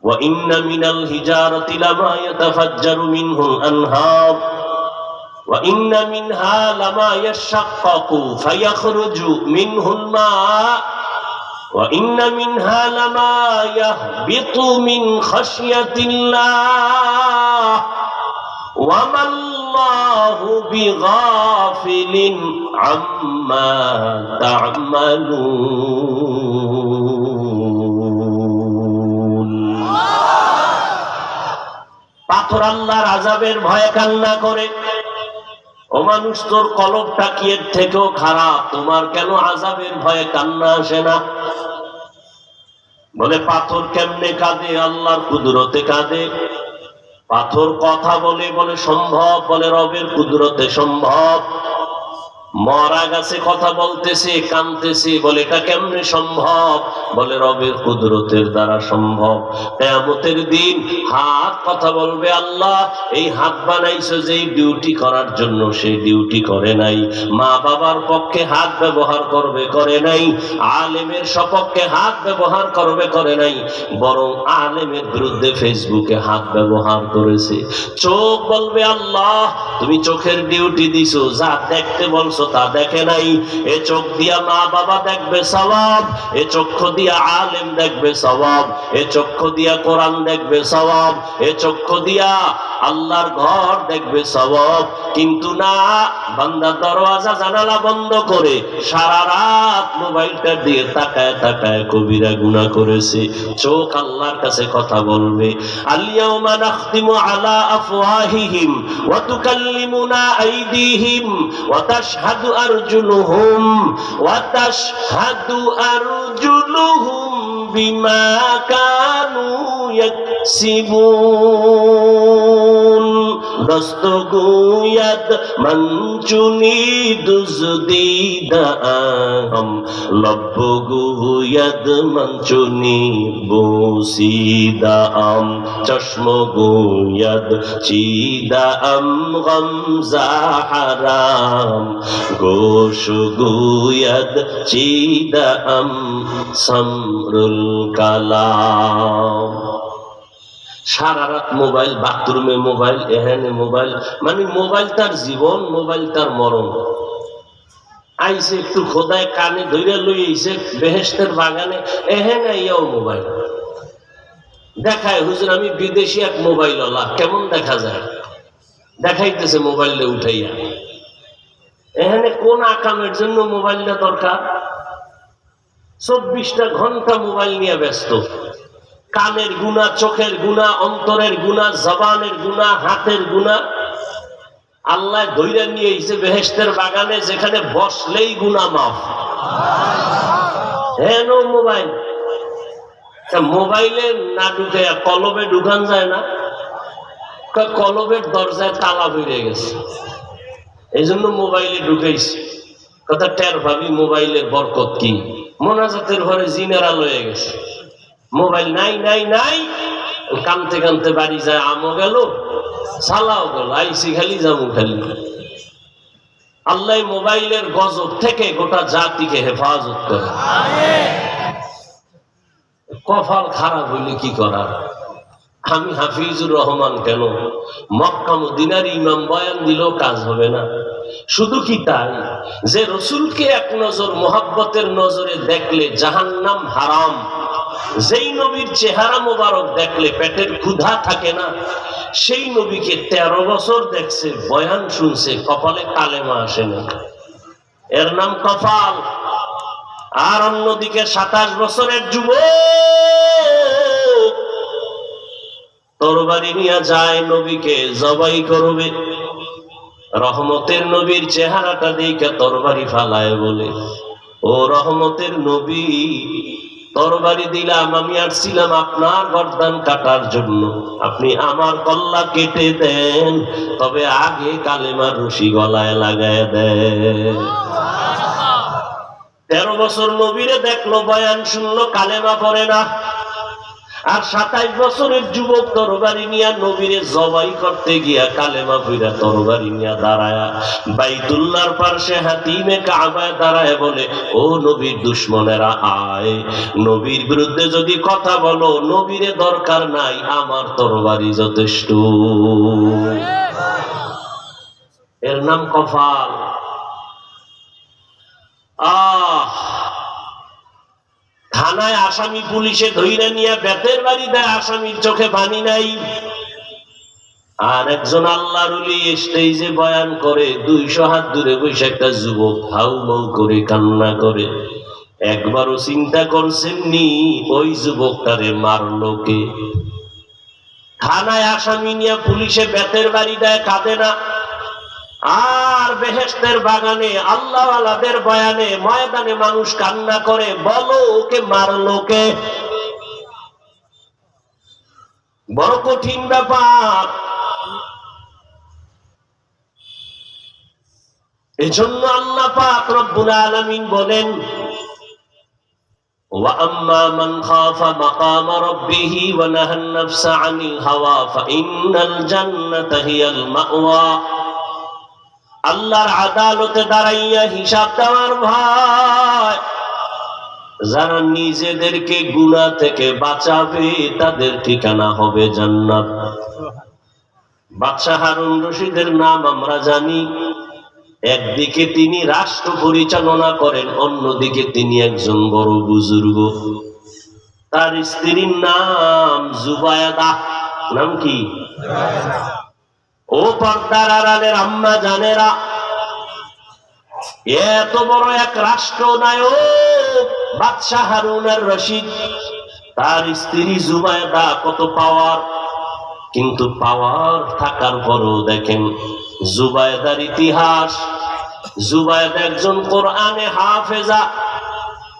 ওয়া ইন্না মিনাল হিজারাতি লামা ইয়াতাফাজ্জারু মিনহুল আনহার ওয়া ইন্না মিনহা লামা ইয়াশাক্কাকু ফায়াখরুজু মিনহুল মা ওয়া ইন্না মিনহা লামা ইয়াহবিতু মিন খাশিয়াতিল্লাহ ওয়া মাল্লাহু বিগাফিলিন আম্মা তা'মালুন। পাথর আল্লাহর আযাবের ভয়ে কান্না করে। ও মানুষ, তোর কলবটা কি এর থেকেও খারাপ? তোমার কেন আযাবের ভয়ে কান্না আসে না? বলে পাথর কেমনে কাঁদে? আল্লাহর কুদরতে কাঁদে। পাথর কথা বলে, বলে সম্ভব, বলে রবের কুদরতে সম্ভব। মরা গাছে কথা বলতেছে, কাঁদতেছে, বলে এটা কেমনে সম্ভব? বলে রবের কুদরতের দ্বারা সম্ভব। কিয়ামতের দিন হাত কথা বলবে, আল্লাহ এই হাত বানাইছো যেই ডিউটি করার জন্য, সেই ডিউটি করে নাই। মা বাবার পক্ষে হাত ব্যবহার করবে, করে নাই। আলেমের সপক্ষে হাত ব্যবহার করবে, করে নাই। বরং আলেমের বিরুদ্ধে ফেসবুকে হাত ব্যবহার করেছে। চোখ বলবে, আল্লাহ তুমি চোখের ডিউটি দিছো, যা দেখতে বলছো তা দেখে নাই। এ চোখ দিয়া মা বাবা দেখবে সওয়াব, এ চক্ষু দিয়া আলেম দেখবে সওয়াব, এ চক্ষু দিয়া কোরআন দেখবে সওয়াব, এ চক্ষু দিয়া আল্লাহর ঘর দেখবে সওয়াব। কিন্তু না, বান্দা দরওয়াজা জানালা বন্ধ করে সারা রাত মোবাইলটা দিয়ে তাকায় তাকায় কবিরা গুনাহ করেছে। চোখ আল্লাহর কাছে কথা বলবে, আল-ইয়াওমা নাখতিমু আলা আফওয়াহিহিম ওয়া তুকাল্লিমুনা আইদিহিম ওয়া তাশহাদু আরজুলুহুম ওয়া তাশহাদু আরজুলুহুম বিমা কানু ইয়াকসিবুন। দস্ত গুয়াদ মঞ্চুনি দুজদিদাম লব্ব গুয়াদ মঞ্চুনি বসিদাম চশম গুয়াদ চিদাম গমজা হারাম গোশ গুয়াদ চিদাম সমরুল কালাম। সারা রাত মোবাইল, বাথরুমে মোবাইল, এখানে মোবাইল, মানে মোবাইল তার জীবন, মোবাইল তার মরণ। আইসে একটু খোদায় কানে ধরে লই আইসে বেহেশতের বাগানে, এখানে আইয়াও মোবাইল দেখায়। হুজুর আমি বিদেশি এক মোবাইল ওলা, কেমন দেখা যায় দেখাইতেছে মোবাইলটা উঠাইয়া। এখানে কোন আকামের জন্য মোবাইলটা দরকার? 24টা ঘন্টা মোবাইল নিয়ে ব্যস্ত। কানের গুনাহ, চোখের গুনাহ, অন্তরের গুনাহ, জবানের গুনাহ, হাতের গুনাহ আল্লাহ ধইরা নিয়ে এসে বেহেশতের বাগানে, যেখানে বসলেই গুনাহ মাফ। হেন মোবাইল, মোবাইলে না ঢুকে কলবে ঢুকান যায় না? কলবের দরজায় তালা বেরিয়ে গেছে, এই জন্য মোবাইলে ঢুকেছি। কথা টের ভাবি মোবাইলের বরকত কি। মোনাজাতের ঘরে জিনেরা লয়ে গেছে, মোবাইল নাই নাই নাই, কানতে কানতে বাড়ি যায়, আমও গেল সালাও গেল, আইসি খালি জামু খালি। আল্লাহ মোবাইলের গজব থেকে গোটা জাতিকে হেফাজত করে। কপাল খারাপ হইলে কি করার। আমি হাফিজুর রহমান কেন, মক্কা মদিনার ইমাম বয়ান দিলেও কাজ হবে না। শুধু কি তাই যে রসুলকে এক নজর মোহাব্বতের নজরে দেখলে জাহান্নাম হারাম, যেই নবীর চেহারা মোবারক দেখলে পেটের ক্ষুধা থাকে না, সেই নবীকে 13 বছর দেখছে, বয়ান শুনছে, কপালে কালেমা আসে না, এর নাম কপাল। আর অন্যদিকে 27 বছরের যুবক তরবারি নিয়ে যায়, নবীকে জবাই করবে। রহমতের নবীর চেহারাটা দেখে তরবারি ফালায়, বলে ও রহমতের নবী, তরবারি দিলাম, আমি আসছিলাম আপনার গর্দান কাটার জন্য, আপনি আমার গলা কেটে দেন, তবে আগে কালেমার রশি গলায় লাগায় দেন। 13 বছর নবীরে দেখলো, বয়ান শুনলো, কালেমা পড়ে না। আর 27 বছরের যুবক তরবারি নিয়া নবীরে জবাই করতে গিয়া কালেমা পইরা তরবারি নিয়া দাঁড়ায়া বাইতুল্লাহর পাশে হাতিমে কাবায় দাঁড়ায় বলে, ও নবীর দুশমনেরা আয়, নবীর বিরুদ্ধে যদি কথা বলো, নবীরে দরকার নাই, আমার তরবারি যথেষ্ট। এর নাম কপাল। থানায় আসামি পুলিশে ধইরা নিয়ে বেতের বাড়ি দেয়, আসামির চোখে পানি নাই। আর একজন আল্লাহর ওলি স্টেজে বয়ান করে, 200 হাত দূরে বসে একটা যুবক হাউ মাউ করে কান্না করে। একবারও চিন্তা করছেন নি ওই যুবকটারে মারলো কে? থানায় আসামি নিয়ে পুলিশে বেতের বাড়ি দেয়, কাঁদে না। আর বেহেশতের বাগানে আল্লাহওয়ালাদের বয়ানে ময়দানে মানুষ কান্না করে, বলো ওকে মারলো কে? বড় কঠিন ব্যাপার। এজন্য আল্লাহ পাক রব্বুল আলামিন বলেন, وَأَمَّا مَنْ خَافَ مَقَامَ رَبِّهِ وَنَهَى النَّفْسَ عَنِ الْهَوَى فَإِنَّ الْجَنَّةَ هِيَ الْمَأْوَى। আল্লাহর আদালতে দাঁড়াইয়া হিসাব দেওয়ার ভয়, যারা নিজেদেরকে গুনাহ থেকে বাঁচাবে তাদের ঠিকানা হবে জান্নাত। বাদশাহ হারুন রশিদের নাম আমরা জানি। একদিকে তিনি রাষ্ট্র পরিচালনা করেন, অন্যদিকে তিনি একজন বড় বুজুর্গ। তার স্ত্রীর নাম জুবায়দা। নাম কি? ও পর্দার আড়ালের আম্মা জানেরা, এত বড় এক রাষ্ট্রনায়ক বাদশাহ হারুন আর রশিদ, তার স্ত্রী জুবায়দা কত পাওয়ার। কিন্তু পাওয়ার থাকার পরও দেখেন জুবায়দার ইতিহাস। জুবায়দা একজন কোরআনে হাফেজা।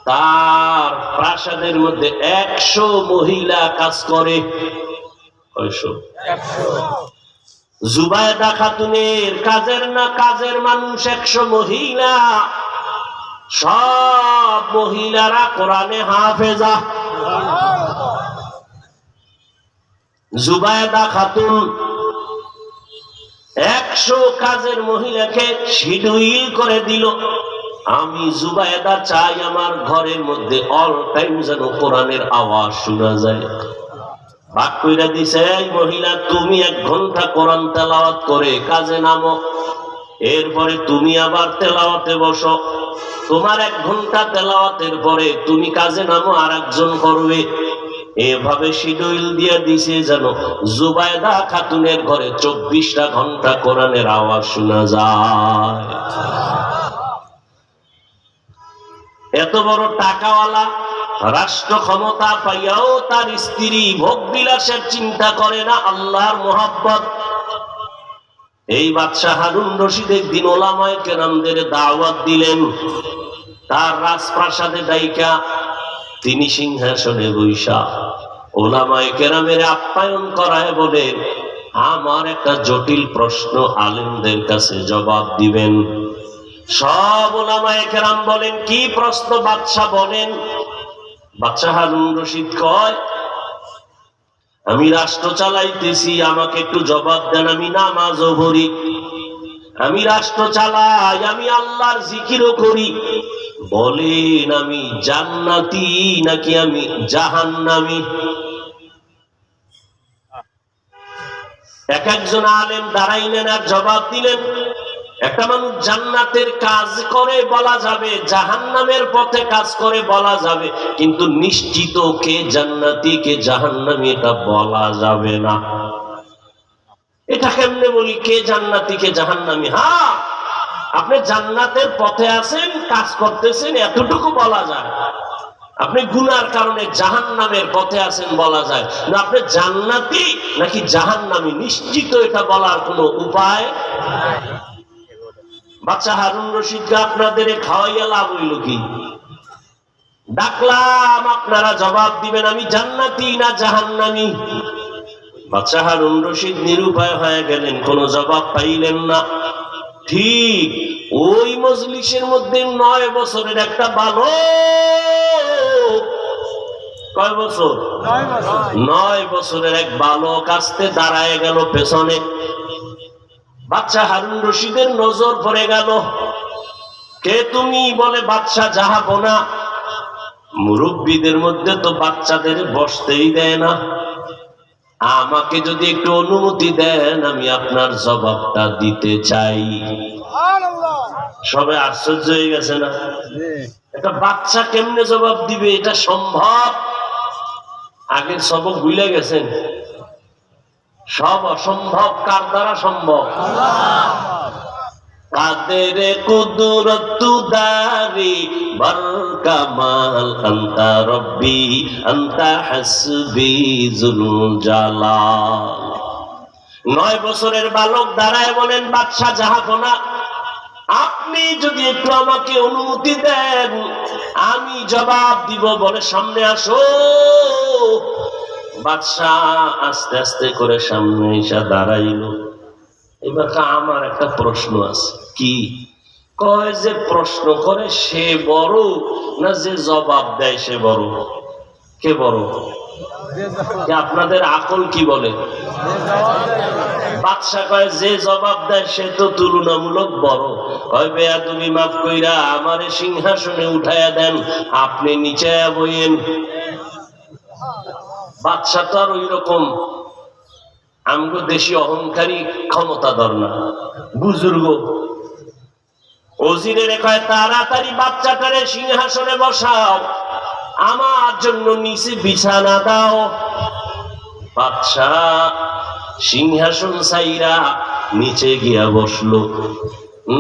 তার প্রাসাদের মধ্যে 100 মহিলা কাজ করে। 100 জুবায়দা খাতুনের কাজের মানুষ 100 মহিলা, সব মহিলারা কোরআনে হাফেজা। জুবায়দা খাতুন 100 কাজের মহিলাকে শিডিউল করে দিল, আমি জুবায়দা চাই আমার ঘরের মধ্যে অল টাইম যেন কোরআনের আওয়াজ শোনা যায়। ভাগ কইরা দিছে, এই মহিলা তুমি 1 ঘন্টা কোরআন তেলাওয়াত করে কাজে নামো, এরপরে তুমি আবার তেলাওয়াতে বসো, তোমার 1 ঘন্টা তেলাওয়াতের পরে তুমি কাজে নামো, আর একজন করবে। এভাবে শিডিউল দিয়ে দিছে যেন জুবায়দা খাতুনের ঘরে 24টা ঘন্টা কোরআনের আওয়াজ শোনা যায়। এত বড় টাকাওয়ালা, রাষ্ট্র ক্ষমতা পাইয়াও তার স্ত্রী ভোগ বিলাসের চিন্তা করে না, আল্লাহর মোহাব্বত। এই বাদশাহ হারুন রশিদ একদিন ওলামায়ে কেরামদের দাওয়াত দিলেন তার রাজপ্রাসাদে ডাইকা। তিনি সিংহাসনে বৈশা ওলামায়ে কেরামের আপ্যায়ন করায় বলেন, আমার একটা জটিল প্রশ্ন আলেমদের কাছে জবাব দিবেন। সব ওলামায়ে কেরাম বলেন, কি প্রশ্ন বাদশাহ বলেন। বাদশাহ হারুন রশিদ কয়, আমি রাষ্ট্র চালাইতেছি, আমাকে একটু জবাব দেন। আমি নামাজও পড়ি, আমি রাষ্ট্র চালাই, আমি আল্লাহর জিকিরও করি, বলেন আমি জান্নাতি নাকি আমি জাহান্নামী? এক একজন আলেম দাঁড়াইলেন আর জবাব দিলেন। একটা মানুষ জান্নাতের কাজ করে বলা যাবে, জাহান্নামের পথে কাজ করে বলা যাবে, কিন্তু নিশ্চিত কে জান্নাতি কে জাহান্নামী এটা বলা যাবে না। এটা কেমনে বলি কে জান্নাতি কে জাহান্নামী? হ্যাঁ, আপনি জান্নাতের পথে আছেন, কাজ করতেছেন, এতটুকু বলা যায়। আপনি গুনার কারণে জাহান্নামের পথে আছেন বলা যায় না। আপনি জান্নাতি নাকি জাহান্নামী নিশ্চিত এটা বলার কোনো উপায়। বাচ্চা হারুন রশিদকে আপনাদের খাওয়াইয়া লাভ হইল কি? ডাকলাম, আপনারা জবাব দিবেন আমি জান্নাতি না জাহান্নামী। বাচ্চা হারুন রশিদ নিরুপায় হয়ে গেলেন, কোনো জবাব পাইলেন না। ঠিক ওই মজলিসের মধ্যে 9 বছরের একটা বালক, কয় বছর? 9 বছরের এক বালক আসতে দাঁড়ায় গেল পেছনে। বাচ্চা হারুন রশিদের নজর পড়ে গেল। কে তুমি? বলে বাদশা জাহাপনা। মুরব্বীদের মধ্যে তো বাচ্চাদের বসতেই দেয় না, আমাকে যদি একটু অনুমতি দেন আমি আপনার জবাবটা দিতে চাই। সবাই আশ্চর্য হয়ে গেছে না? একটা বাচ্চা কেমনে জবাব দিবে? এটা সম্ভব? আগের সবক ভুলে গেছেন? সব অসম্ভব কার দ্বারা সম্ভব? কাদের কুদরত দারি বর কামাল আনতা রব্বি আনতা হাসবি জুল জালাল। 9 বছরের বালক দাঁড়ায় বলেন, বাদশা জাহাপনা, আপনি যদি একটু আমাকে অনুমতি দেন আমি জবাব দিব। বলে সামনে আসো। বাদশাহ আস্তে আস্তে করে সামনে এসে দাঁড়াইল। এবার আমার একটা প্রশ্ন আছে। কি? কয় যে প্রশ্ন করে সে বড় না যে জবাব দেয় সে বড়? কে বড়? আপনাদের আকল কি বলে? বাদশা কয় যে জবাব দেয় সে তো তুলনামূলক বড়। কয় বেয়াদবি মাফ কইরা আমারে সিংহাসনে উঠাইয়া দেন, আপনি নিচে বইয়েন। বাদশা তো আর ওই রকম আমগো দেশি অহংকারী ক্ষমতাধর না, বুজুর্গ। ওজিরের কয় তাড়াতাড়ি বাচ্চাটারে সিংহাসনে বসাও, আমার জন্য নিচে বিছানা দাও। বাদশা সিংহাসন ছাইরা নিচে গিয়া বসলো।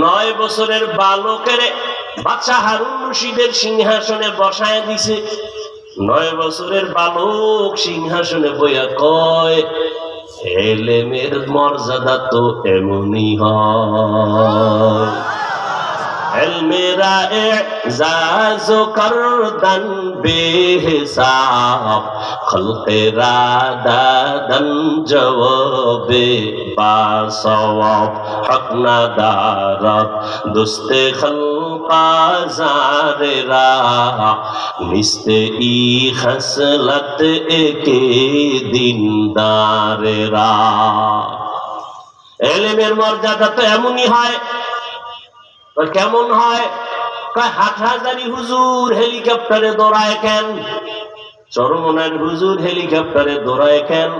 9 বছরের বালকের বাদশা হারুন রশিদের সিংহাসনে বসায় দিছে। 9 বছরের বালক সিংহাসনে বইয়া কয়, এলেমের মর্যাদা তো এমনই হয়। मेरा एजाज़ो करदन बेहिसाब खल्क़े रादादन जवाबे बासवाब हक नदारत दुस्ते खल्क़ा ज़ारेरा निस्ते ई खसलत एके दिनदारेरा। এলেমের মর্যাদা তো এমনই হয়। কেমন হয়? হাটহাজারী হুজুর হেলিকপ্টারে দৌড়ায় কেন? চরমনার হুজুর হেলিকপ্টারে দৌড়ায় কেন?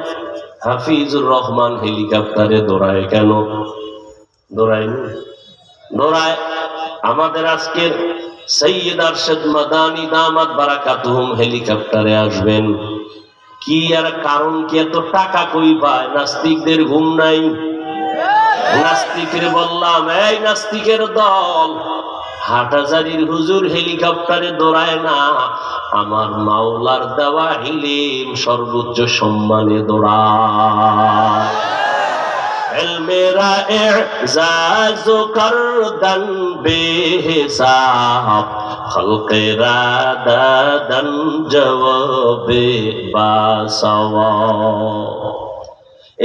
হাফিজুর রহমান হেলিকপ্টারে দৌড়ায় কেন? দৌড়ায় আমাদের আজকের সৈয়দ আরশাদ মাদানী দামাত বারাকাতুহুম হেলিকপ্টারে আসবেন। কি আর কারণ কি? এত টাকা কই পায়? নাস্তিকদের ঘুম নাই। নাস্তিকের বললাম, এই নাস্তিকের দল, হাটহাজারীর হুজুর হেলিকপ্টারে দৌড়ায় না, আমার মাওলার দেওয়া ইলম সর্বোচ্চ সম্মানে দৌড়ায়। মেরা এজাজো করদন বেহিসাব খলকে রাদাদন জওয়াবে বাসওয়াব।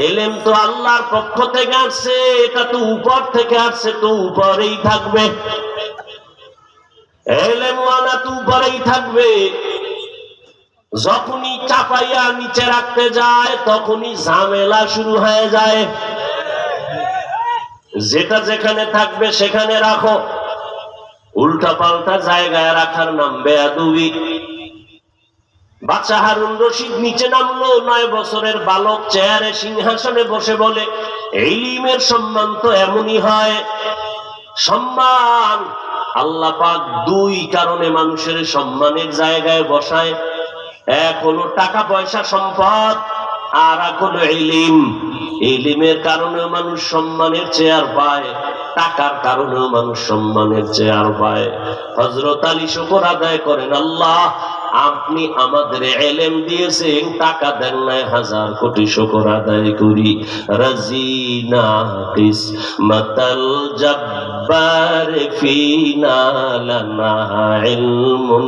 এলেম তো আল্লাহর পক্ষ থেকে আসছে, এটা তো উপর থেকে আসছে, তো উপরেই থাকবে। এলেম ওয়ালা তো উপরেই থাকবে। যখনই চাপাইয়া নিচে রাখতে যায় তখনই ঝামেলা শুরু হয়ে যায়। যেটা যেখানে থাকবে সেখানে রাখো, উল্টা পাল্টা জায়গায় রাখার নাম বেয়াদবি। বাচ্চা হারুন রশিদ নিচে নামলো, 9 বছরের বালক চেয়ারে সিংহাসনে বসে বলে, এই ইলমের সম্মান তো এমনই হয়। সম্মান আল্লাহ পাক 2 কারণে মানুষের সম্মানের জায়গায় বসায়। এক হলো টাকা পয়সা সম্পদ, আর এক হলো ইলম। ইলমের কারণেও মানুষ সম্মানের চেয়ার পায়, টাকার কারণেও মানুষ সম্মানের চেয়ার পায়। হযরত আলী শুকর আদায় করেন, আল্লাহ আপনি আমাদের ইলম দিয়েছেন, টাকা দেন নাই, 1000 কোটি শুকর আদায় করি। রাজিনা কিসমাতাল জব্বার ফিনা লানা ইলমুন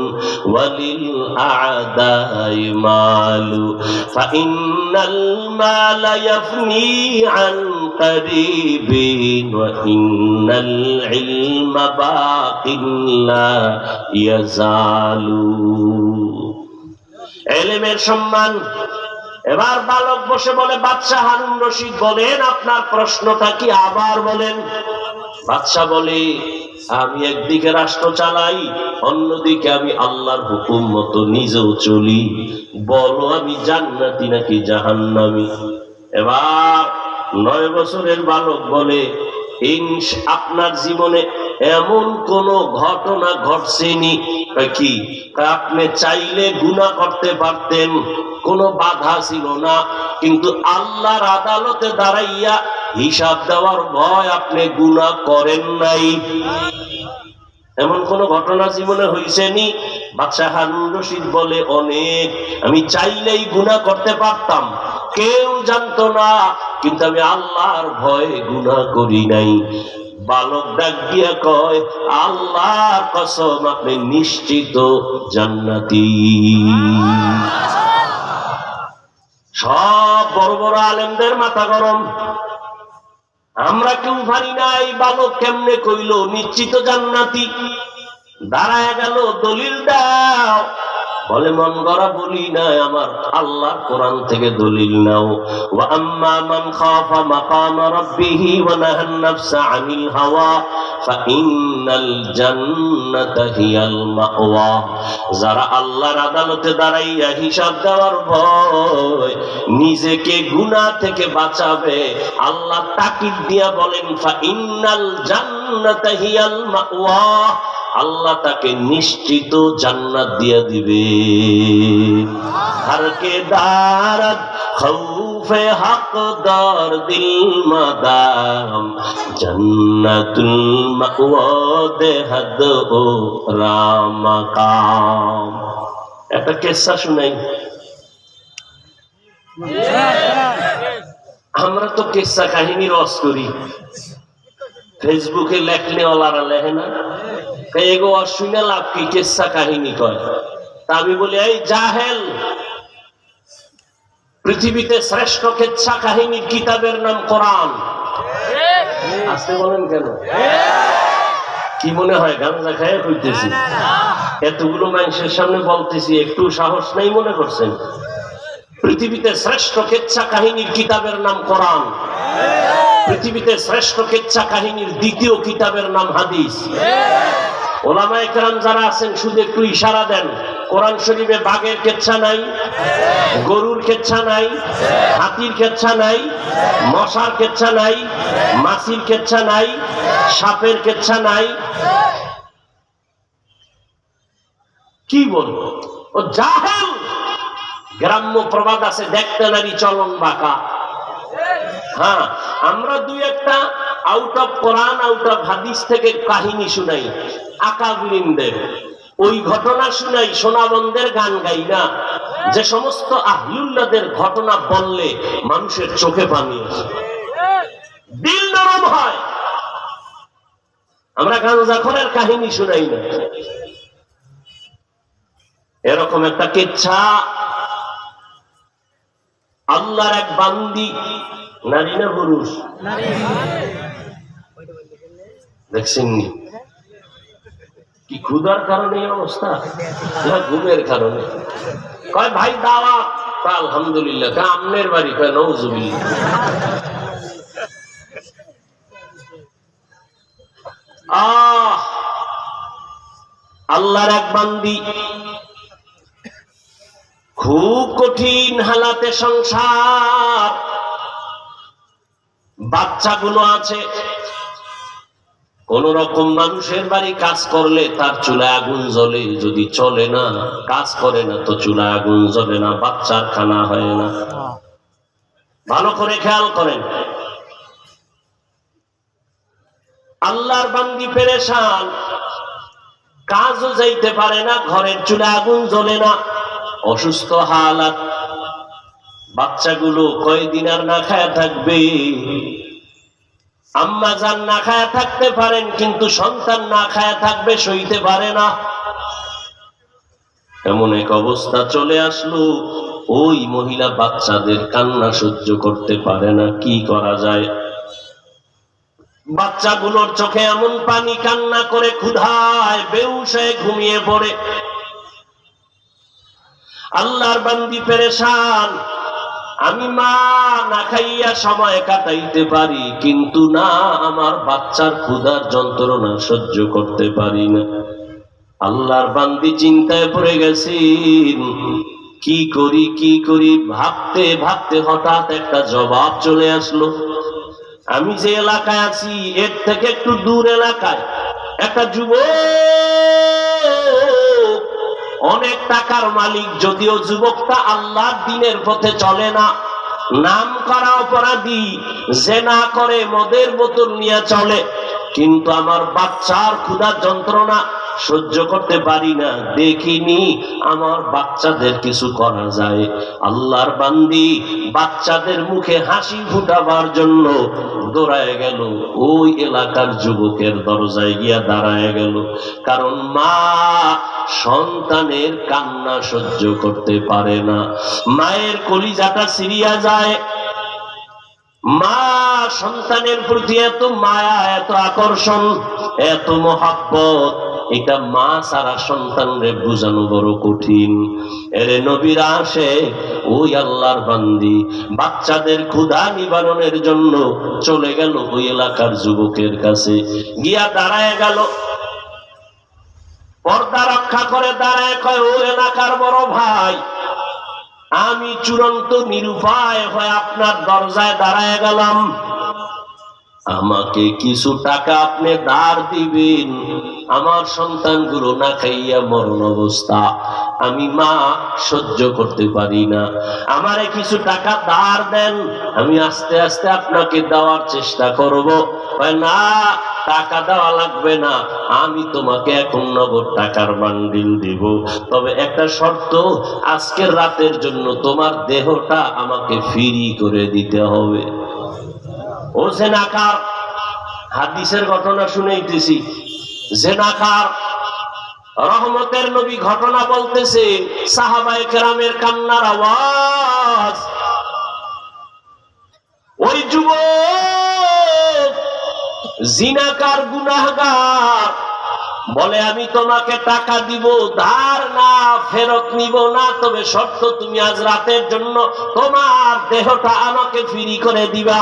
ওয়ালিল আ'দাই মালু ফাইন্নাল মালা ইয়াফনি আন করিবিন ওয়া ইন্নাল ইলমা বাকিন লা ইয়াজালু। ইলমের সম্মান। এবার বালক বসে বলে, বাদশাহ হারুন রশিদ বলেন আপনার প্রশ্নটা কি, আবার বলেন। বাদশাহ বলে, আমি একদিকে রাষ্ট্র চালাই, অন্যদিকে আমি আল্লাহর হুকুম মতো নিজেও চলি, বলো আমি জান্নাতি নাকি জাহান্নামী? এবার 9 বছরের বালক বলে, আপনার জীবনে এমন কোন ঘটনা ঘটছেনি কি আপনি চাইলে গুনাহ করতে পারতেন, কোনো বাধা ছিল না, কিন্তু আল্লাহর আদালতে দাঁড়াইয়া হিসাব দেওয়ার ভয় আপনি গুনাহ করেন নাই? এমন কোন ঘটনা জীবনে হইছেনি? বাদশাহ হারুন রশিদ বলে, অনেক। আমি চাইলেই গুনাহ করতে পারতাম, কেউ জানতো না, কিন্তু আমি আল্লাহর ভয়ে গুনাহ করি নাই। বালক ডাক দিয়া কয়, আল্লাহর কসম আপনি নিশ্চিত জান্নাতি। সব বড় বড় আলেমদের মাথা গরম, আমরা কেউ পারি নাই। বালক কেমনে কইল নিশ্চিত জান্নাতি? দাঁড়ায় গেল, দলিল দাও। বলে, মন গড়া বলি নাই, আমার আল্লাহর কোরআন থেকে দলিল নাও। ওয়া আম্মা মান খাফা মাকাম রাব্বিহি ওয়া নাহান নাফসা আনিল হাওয়া ফাইন্নাল জান্নাতা হিয়াল মাওয়া। যারা আল্লাহর আদালতে দাঁড়াইয়া হিসাব দেওয়ার ভয় নিজেকে গুনাহ থেকে বাঁচাবে, আল্লাহ তাকিদ দিয়া বলেন, ফাইন্নাল জান্নাতা হিয়াল মাওয়া, আল্লাহ তাকে নিশ্চিত জান্নাত দিয়ে দিবে। हर के दारद खौफे हकदार दिल मदाम जन्नतुल मअवा देहद ओ रामकाम। একটা কিসসা শুনাই। আমরা তো কিসসা কাহিনী রস করি, ফেসবুকে লেখলে ওলারা লেখে না। এগো শুনে লাভ কি, কেচ্ছা কাহিনী কয়। তা আমি বলি, এই জাহেল, পৃথিবীতে শ্রেষ্ঠ কেচ্ছা কাহিনীর কিতাবের নাম কোরআন। আসতে বলেন কেন? কি মনে হয় গাঁজা খায় কইতেছি? এতগুলো মানুষের সামনে বলতেছি, একটু সাহস নেই মনে করছেন? পৃথিবীতে শ্রেষ্ঠ কেচ্ছা কাহিনীর কিতাবের নাম কোরআন। পৃথিবীতে শ্রেষ্ঠ কেচ্ছা কাহিনীর দ্বিতীয় কিতাবের নাম হাদিস। ওলামায়ে কেরাম যারা আছেন শুধু একটু ইশারা দেন, কোরআন শরীফে বাঘের কেচ্ছা নাই, গরুর কেচ্ছা নাই, হাতির কেচ্ছা নাই, মশার কেচ্ছা নাই, মাছির কেচ্ছা নাই, সাপের কেচ্ছা নাই। কি বলবো? ও জাহেল। গ্রাম্য প্রবাদ আছে, দেখতে নারী চলন বাঁকা। হ্যাঁ, আমরা দুই একটা out of Quran, out of হাদিস থেকে কাহিনী শুনাই আকাবিরিনদের, ওই ঘটনা শুনাই, সোনাবন্দের গান গাই না। যে সমস্ত আহলুল্লাহদের ঘটনা বললে মানুষের চোখে পানি আসে, দিল নরম হয়। আমরা গাঁজাখোরের কাহিনী শুনাই না। এরকম একটা কিচ্ছা, আল্লাহর এক বান্দি, নারী না পুরুষ দেখছেন কি, ক্ষুধার কারণে এই অবস্থা না ঘুমের কারণে? কয় ভাই দাওয়াত। আলহামদুলিল্লাহ। আমনের বাড়ি? কয় নওজুবিল্লাহ। আল্লাহর এক বান্দি, খুব কঠিন হালাতে সংসার, বাচ্চাগুলো আছে। কোন রকম মানুষের বাড়ি কাজ করলে তার চুলায় আগুন জ্বলে, যদি চলে না, কাজ করে না তো চুলায় আগুন জ্বলে না, বাচ্চার খানা হয় না। ভালো করে খেয়াল করেন। আল্লাহর বান্দি পেরেশান, কাজও যাইতে পারে না, ঘরের চুলায় আগুন জ্বলে না, অসুস্থ হালাত। বাচ্চাগুলো কয়দিন আর না খায়া থাকবে? আম্মা জান না খায়া থাকতে পারেন, কিন্তু সন্তান না খায়া থাকবে সইতে পারে না। এমন এক অবস্থা চলে আসলো, ওই মহিলা বাচ্চাদের কান্না সহ্য করতে পারে না। কি করা যায়? বাচ্চাগুলোর চোখে এমন পানি, কান্না করে ক্ষুধায় বেহুশ হয়ে ঘুমিয়ে পড়ে। আল্লাহর বান্দি পেরেশান, আমি মা না খাইয়া সময় কাটাইতে পারি, কিন্তু না, আমার বাচ্চার ক্ষুধার যন্ত্রণা সহ্য করতে পারি না। আল্লাহর বান্দি চিন্তায় পড়ে গেছেন, কি করি কি করি। ভাবতে ভাবতে হঠাৎ একটা জবাব চলে আসলো। আমি যে এলাকায় আছি এর থেকে একটু দূর এলাকায় একটা যুবক, অনেক টাকার মালিক, যদিও যুবকটা আল্লাহর দ্বীনের পথে চলে না, নাম করা অপরাধী, জেনা করে, মদের বোতল নিয়ে চলে, কিন্তু আমার বাচ্চার ক্ষুধার যন্ত্রণা সহ্য করতে পারি না, দেখিনি আমার বাচ্চাদের কিছু করা যায়। আল্লাহর বান্দি বাচ্চাদের মুখে হাসি ফুটাবার জন্য দৌড়ায় গেল, ওই এলাকার যুবকের দরজায় গিয়া দাঁড়ায় গেল। কারণ মা সন্তানের কান্না সহ্য করতে পারে না, মায়ের কলিজাটা ছিঁড়িয়া যায়। মা সন্তানের প্রতি এত মায়া, এত আকর্ষণ, এত মহাব্বত, এটা মা সারা সন্তানরে বুঝানো বড় কঠিন। এরে নবীরা আসে, ওই আল্লাহর বান্দি বাচ্চাদের ক্ষুধা নিবারণের জন্য চলে গেল ওই এলাকার যুবকের কাছে, গিয়া দাঁড়ায় গেল, পর্দা রক্ষা করে দাঁড়ায়, কয়, ও এলাকার বড় ভাই, আমি চূড়ান্ত নিরুপায় হয়ে আপনার দরজায় দাঁড়ায় গেলাম, আমাকে কিছু টাকা আপনি ধার দিবেন। আমার সন্তানগুলো না খাইয়া মরণ অবস্থা, আমি মা সহ্য করতে পারি না, আমারে কিছু টাকা ধার দেন, আমি আস্তে আস্তে আপনাকে দেওয়ার চেষ্টা করব। না, টাকা দেওয়া লাগবে না, আমি তোমাকে এখন নগদ টাকার বান্ডিল দিব, তবে একটা শর্ত, আজকের রাতের জন্য তোমার দেহটা আমাকে ফ্রি করে দিতে হবে। ও জেনাকার, হাদিসের ঘটনা শুনাইতেছি, জেনাকার রহমতের নবী ঘটনা বলতেছে, সাহাবায়ে কেরামের কান্নার আওয়াজ। ওই যুবক জিনাকার গুনাহগার বলে, আমি তোমাকে টাকা দিব, ধার না, ফেরত নিব না, তবে শর্ত তুমি আজ রাতের জন্য তোমার দেহটা আমাকে ফ্রি করে দিবা।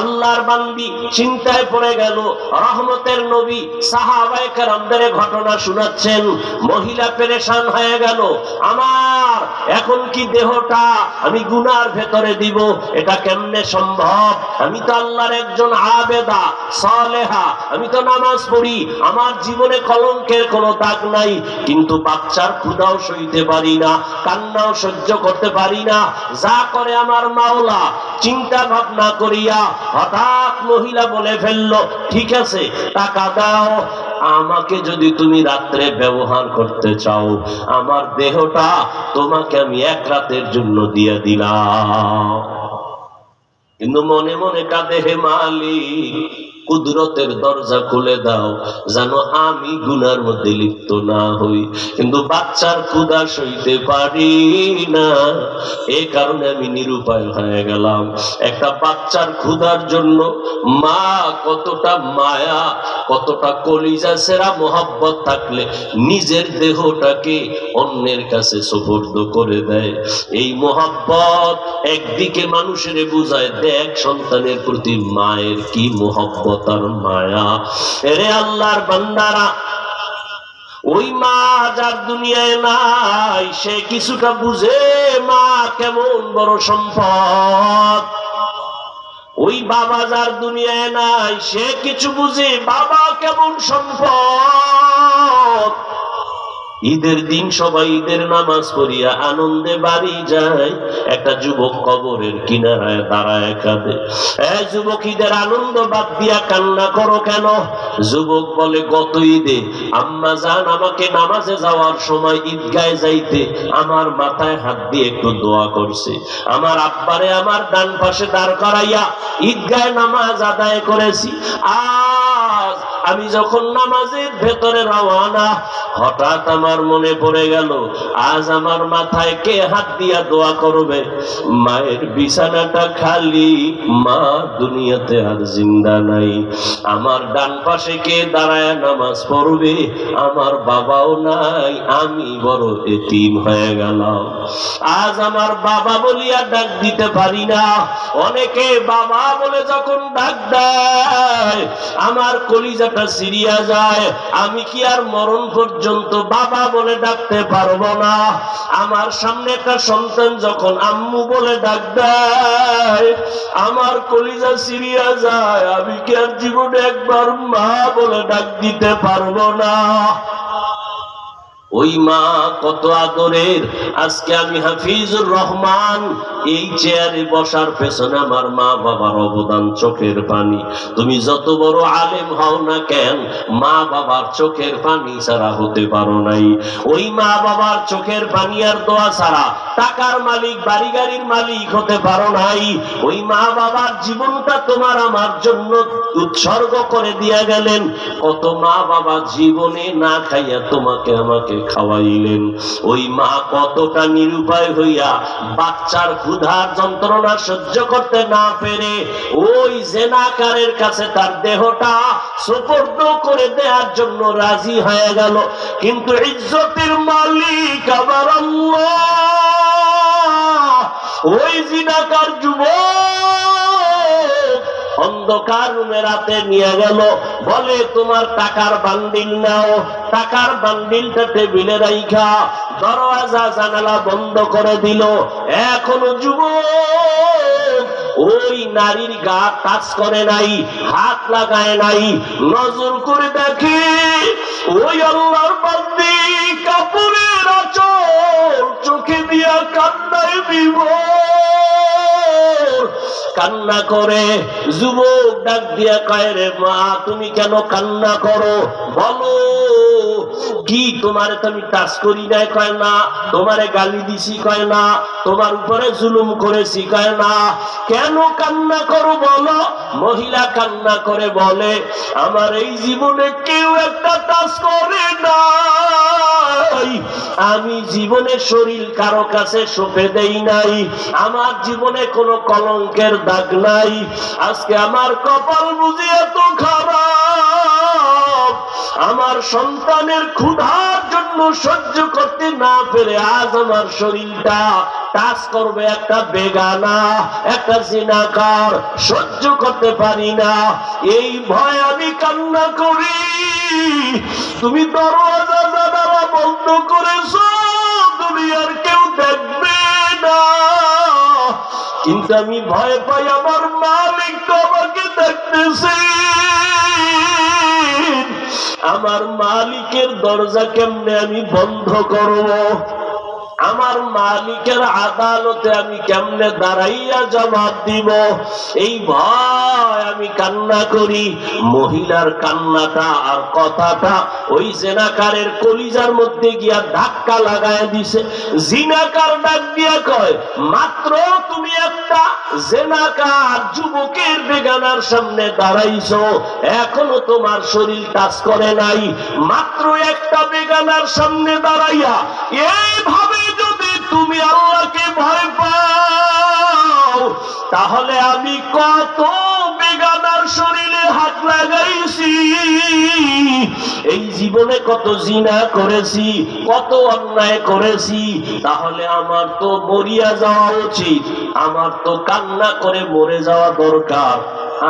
আল্লাহর বান্দি চিন্তায় পড়ে গেল। রহমতের নবী সাহাবায়ে কেরামদের ঘটনা শোনাচ্ছেন। মহিলা পেরেশান হয়ে গেল, আমার এখন কি দেহটা আমি গুনার ভেতরে দিব? এটা কেমনে সম্ভব? আমি তো আল্লাহর একজন আবেদা সালেহা, আমি তো নামাজ পড়ি, আমার জীবনে কলঙ্কের কোনো দাগ নাই, কিন্তু বাচ্চার ক্ষুধাও সইতে পারি না, কান্নাও সহ্য করতে পারি না, যা করে আমার মাওলা। চিন্তা ভাবনা করিয়া হঠাৎ মহিলা বলে ফেললো, ঠিক আছে টাকা দাও, আমাকে যদি তুমি রাত্রে ব্যবহার করতে চাও, আমার দেহটা তোমাকে আমি এক রাতের জন্য দিয়ে দিলাম। কিন্তু মনে মনে কাঁদে, হে মালিক, কুদরতের দরজা খুলে দাও, যেন আমি গুনার মধ্যে লিপ্ত না হই। কিন্তু বাচ্চার ক্ষুধা সইতে পারি না, এই কারণে আমি নিরুপায় হয়ে গেলাম। একটা বাচ্চার ক্ষুধার জন্য মা কতটা মায়া, কতটা কলিজা সেরা মোহাব্বত থাকলে নিজের দেহটাকে অন্যের কাছে সুপর্দ করে দেয়। এই মোহাব্বত একদিকে মানুষের বুঝায়, দেখ সন্তানের প্রতি মায়ের কি মোহাব্বত আর মায়া। এরে আল্লাহর বান্দারা, ওই মা যার দুনিয়ায় নাই, সে কিছুটা বুঝে মা কেমন বড় সম্পদ। ওই বাবা যার দুনিয়ায় নাই, সে কিছু বুঝে বাবা কেমন সম্পদ। ঈদের দিন সবাই ঈদের নামাজ পড়িয়া আনন্দে বাড়ি যায়। একটা যুবক কবরের কিনারায় দাঁড়ায় কাঁদে। যুবক, ঈদের আনন্দ বাদ দিয়া কান্না করো কেন? যুবক বলে, গত ঈদে আম্মা জান আমাকে নামাজে যাওয়ার সময় ঈদগায় যাইতে আমার মাথায় হাত দিয়ে একটু দোয়া করছে। আমার আব্বারে আমার ডান পাশে দাঁড় করাইয়া ঈদগায় নামাজ আদায় করেছি। আজ আমি যখন নামাজের ভেতরে রওয়ানা, হঠাৎ আমার মনে পড়ে গেল, আজ আমার মাথায় কে হাত দিয়া দোয়া করবে? মায়ের বিছানাটা খালি, মা দুনিয়াতে আর জিন্দা নাই। আমার ডান পাশে কে দাঁড়ায় নামাজ পড়বে? আমার বাবাও নাই, আমি বড় এতিম হয়ে গেলাম। আজ আমার বাবা বলিয়া ডাক দিতে পারি না। অনেকে বাবা বলে যখন ডাক দেয়, আমার কলিজাটা সিরিয়া যায়। আমি কি আর মরণ পর্যন্ত বাবা বলে ডাকতে পারবো না? আমার সামনে একটা সন্তান যখন আম্মু বলে ডাক দেয়, আমার কলিজা সিরিয়া যায়। আমি কি আর জীবনে একবার মা বলে ডাক দিতে পারবো না? ওই মা কত আদরের। আজকে আমি হাফিজুর রহমান, এই চেয়ারে বসার পেছনে আমার মা বাবার অবদান চোখের পানি। তুমি যত বড় আলেম হও না কেন, মা বাবার চোখের পানি ছাড়া হতে পারো নাই। ওই মা বাবার চোখের পানি আর দোয়া ছাড়া টাকার মালিক, বাড়ি গাড়ির মালিক হতে পারো নাই। ওই মা বাবার জীবনটা তোমার আমার জন্য উৎসর্গ করে দিয়া গেলেন। কত মা বাবা জীবনে না খাইয়া তোমাকে আমাকে খাওয়াইলেন। ওই মা কতটা নিরুপায় হইয়া বাচ্চার ক্ষুধার যন্ত্রণা সহ্য করতে না পেরে ওই জেনাকারের কাছে তার দেহটা সুপর্দ করে দেওয়ার জন্য রাজি হয়ে গেল। কিন্তু ইজ্জতের মালিক আমার আল্লাহ ওই জিনাকার যুবক অন্ধকার রুমে রাতে নিয়ে গেল। বলে, তোমার টাকার বান্ডিল নাও। টাকার বান্ডিলটা টেবিলে রাইখা দরওয়াজা জানালা বন্ধ করে দিল। এখনো যুবক ওই নারীর গা টাচ করে নাই, হাত লাগায় নাই। নজর করে দেখে ওই আল্লাহর বান্দি কাপড়ের আঁচল চোখে দিয়া কান্নায় বিভোর, কান্না করে। যুবক ডাক দিয়া কয়, রে মা, তুমি কেন কান্না করো? বলো, কি তোমারে তো আমি টাচ করি নাই, কয় না। তোমারে গালি দিছি, কয় না। তোমার উপরে জুলুম করেছি, কয় না। কেন কান্না করো বলো? মহিলা কান্না করে বলে, আমার এই জীবনে কেউ একটা টাচ করে না, আমি জীবনে শরীর কারো কাছে সঁপে দেই নাই, আমার জীবনে কোনো কলঙ্কের দাগ নাই। আজকে আমার কপাল বুঝি এত খারাপ, আমার সন্তানের ক্ষুধার জন্য সহ্য করতে না পেরে আজ আমার শরীরটা টাচ করবে একটা বেগানা, একটা জিনাকার, সহ্য করতে পারি না। এই ভয় আমি কান্না করি। তুমি দরওয়াজা জানালা বন্ধ করেছো, তুমি আর কেউ দেখবে না, কিন্তু আমি ভয় পাই আমার মালিক তো আমাকে দেখতেছে। আমার মালিকের দরজা কেমনে আমি বন্ধ করব? আমার মালিকের আদালতে আমি কেমনে দাঁড়াইয়া জবাব দিব? এই ভয় আমি কান্না করি। মহিলার কান্নাটা আর কথাটা ওই জিনাকারের কলিজার মধ্যে গিয়া ধাক্কা লাগায় দিছে। জিনাকার ডাক দিয়া কয়, মাত্র তুমি একটা জিনাকার যুবকের বেগানার সামনে দাঁড়াইছো, এখনো তোমার শরীর টাচ করে নাই। মাত্র একটা বেগানার সামনে দাঁড়াইয়া এইভাবে যদি তুমি আল্লাহকে ভয় পাও, তাহলে আমি কত বেগানার শরীরে হাত লাগাইছি, এই জীবনে কত জিনা করেছি, কত অন্যায় করেছি, তাহলে আমার তো মরিয়া যাওয়া উচিত, আমার তো কান্না করে মরে যাওয়া দরকার।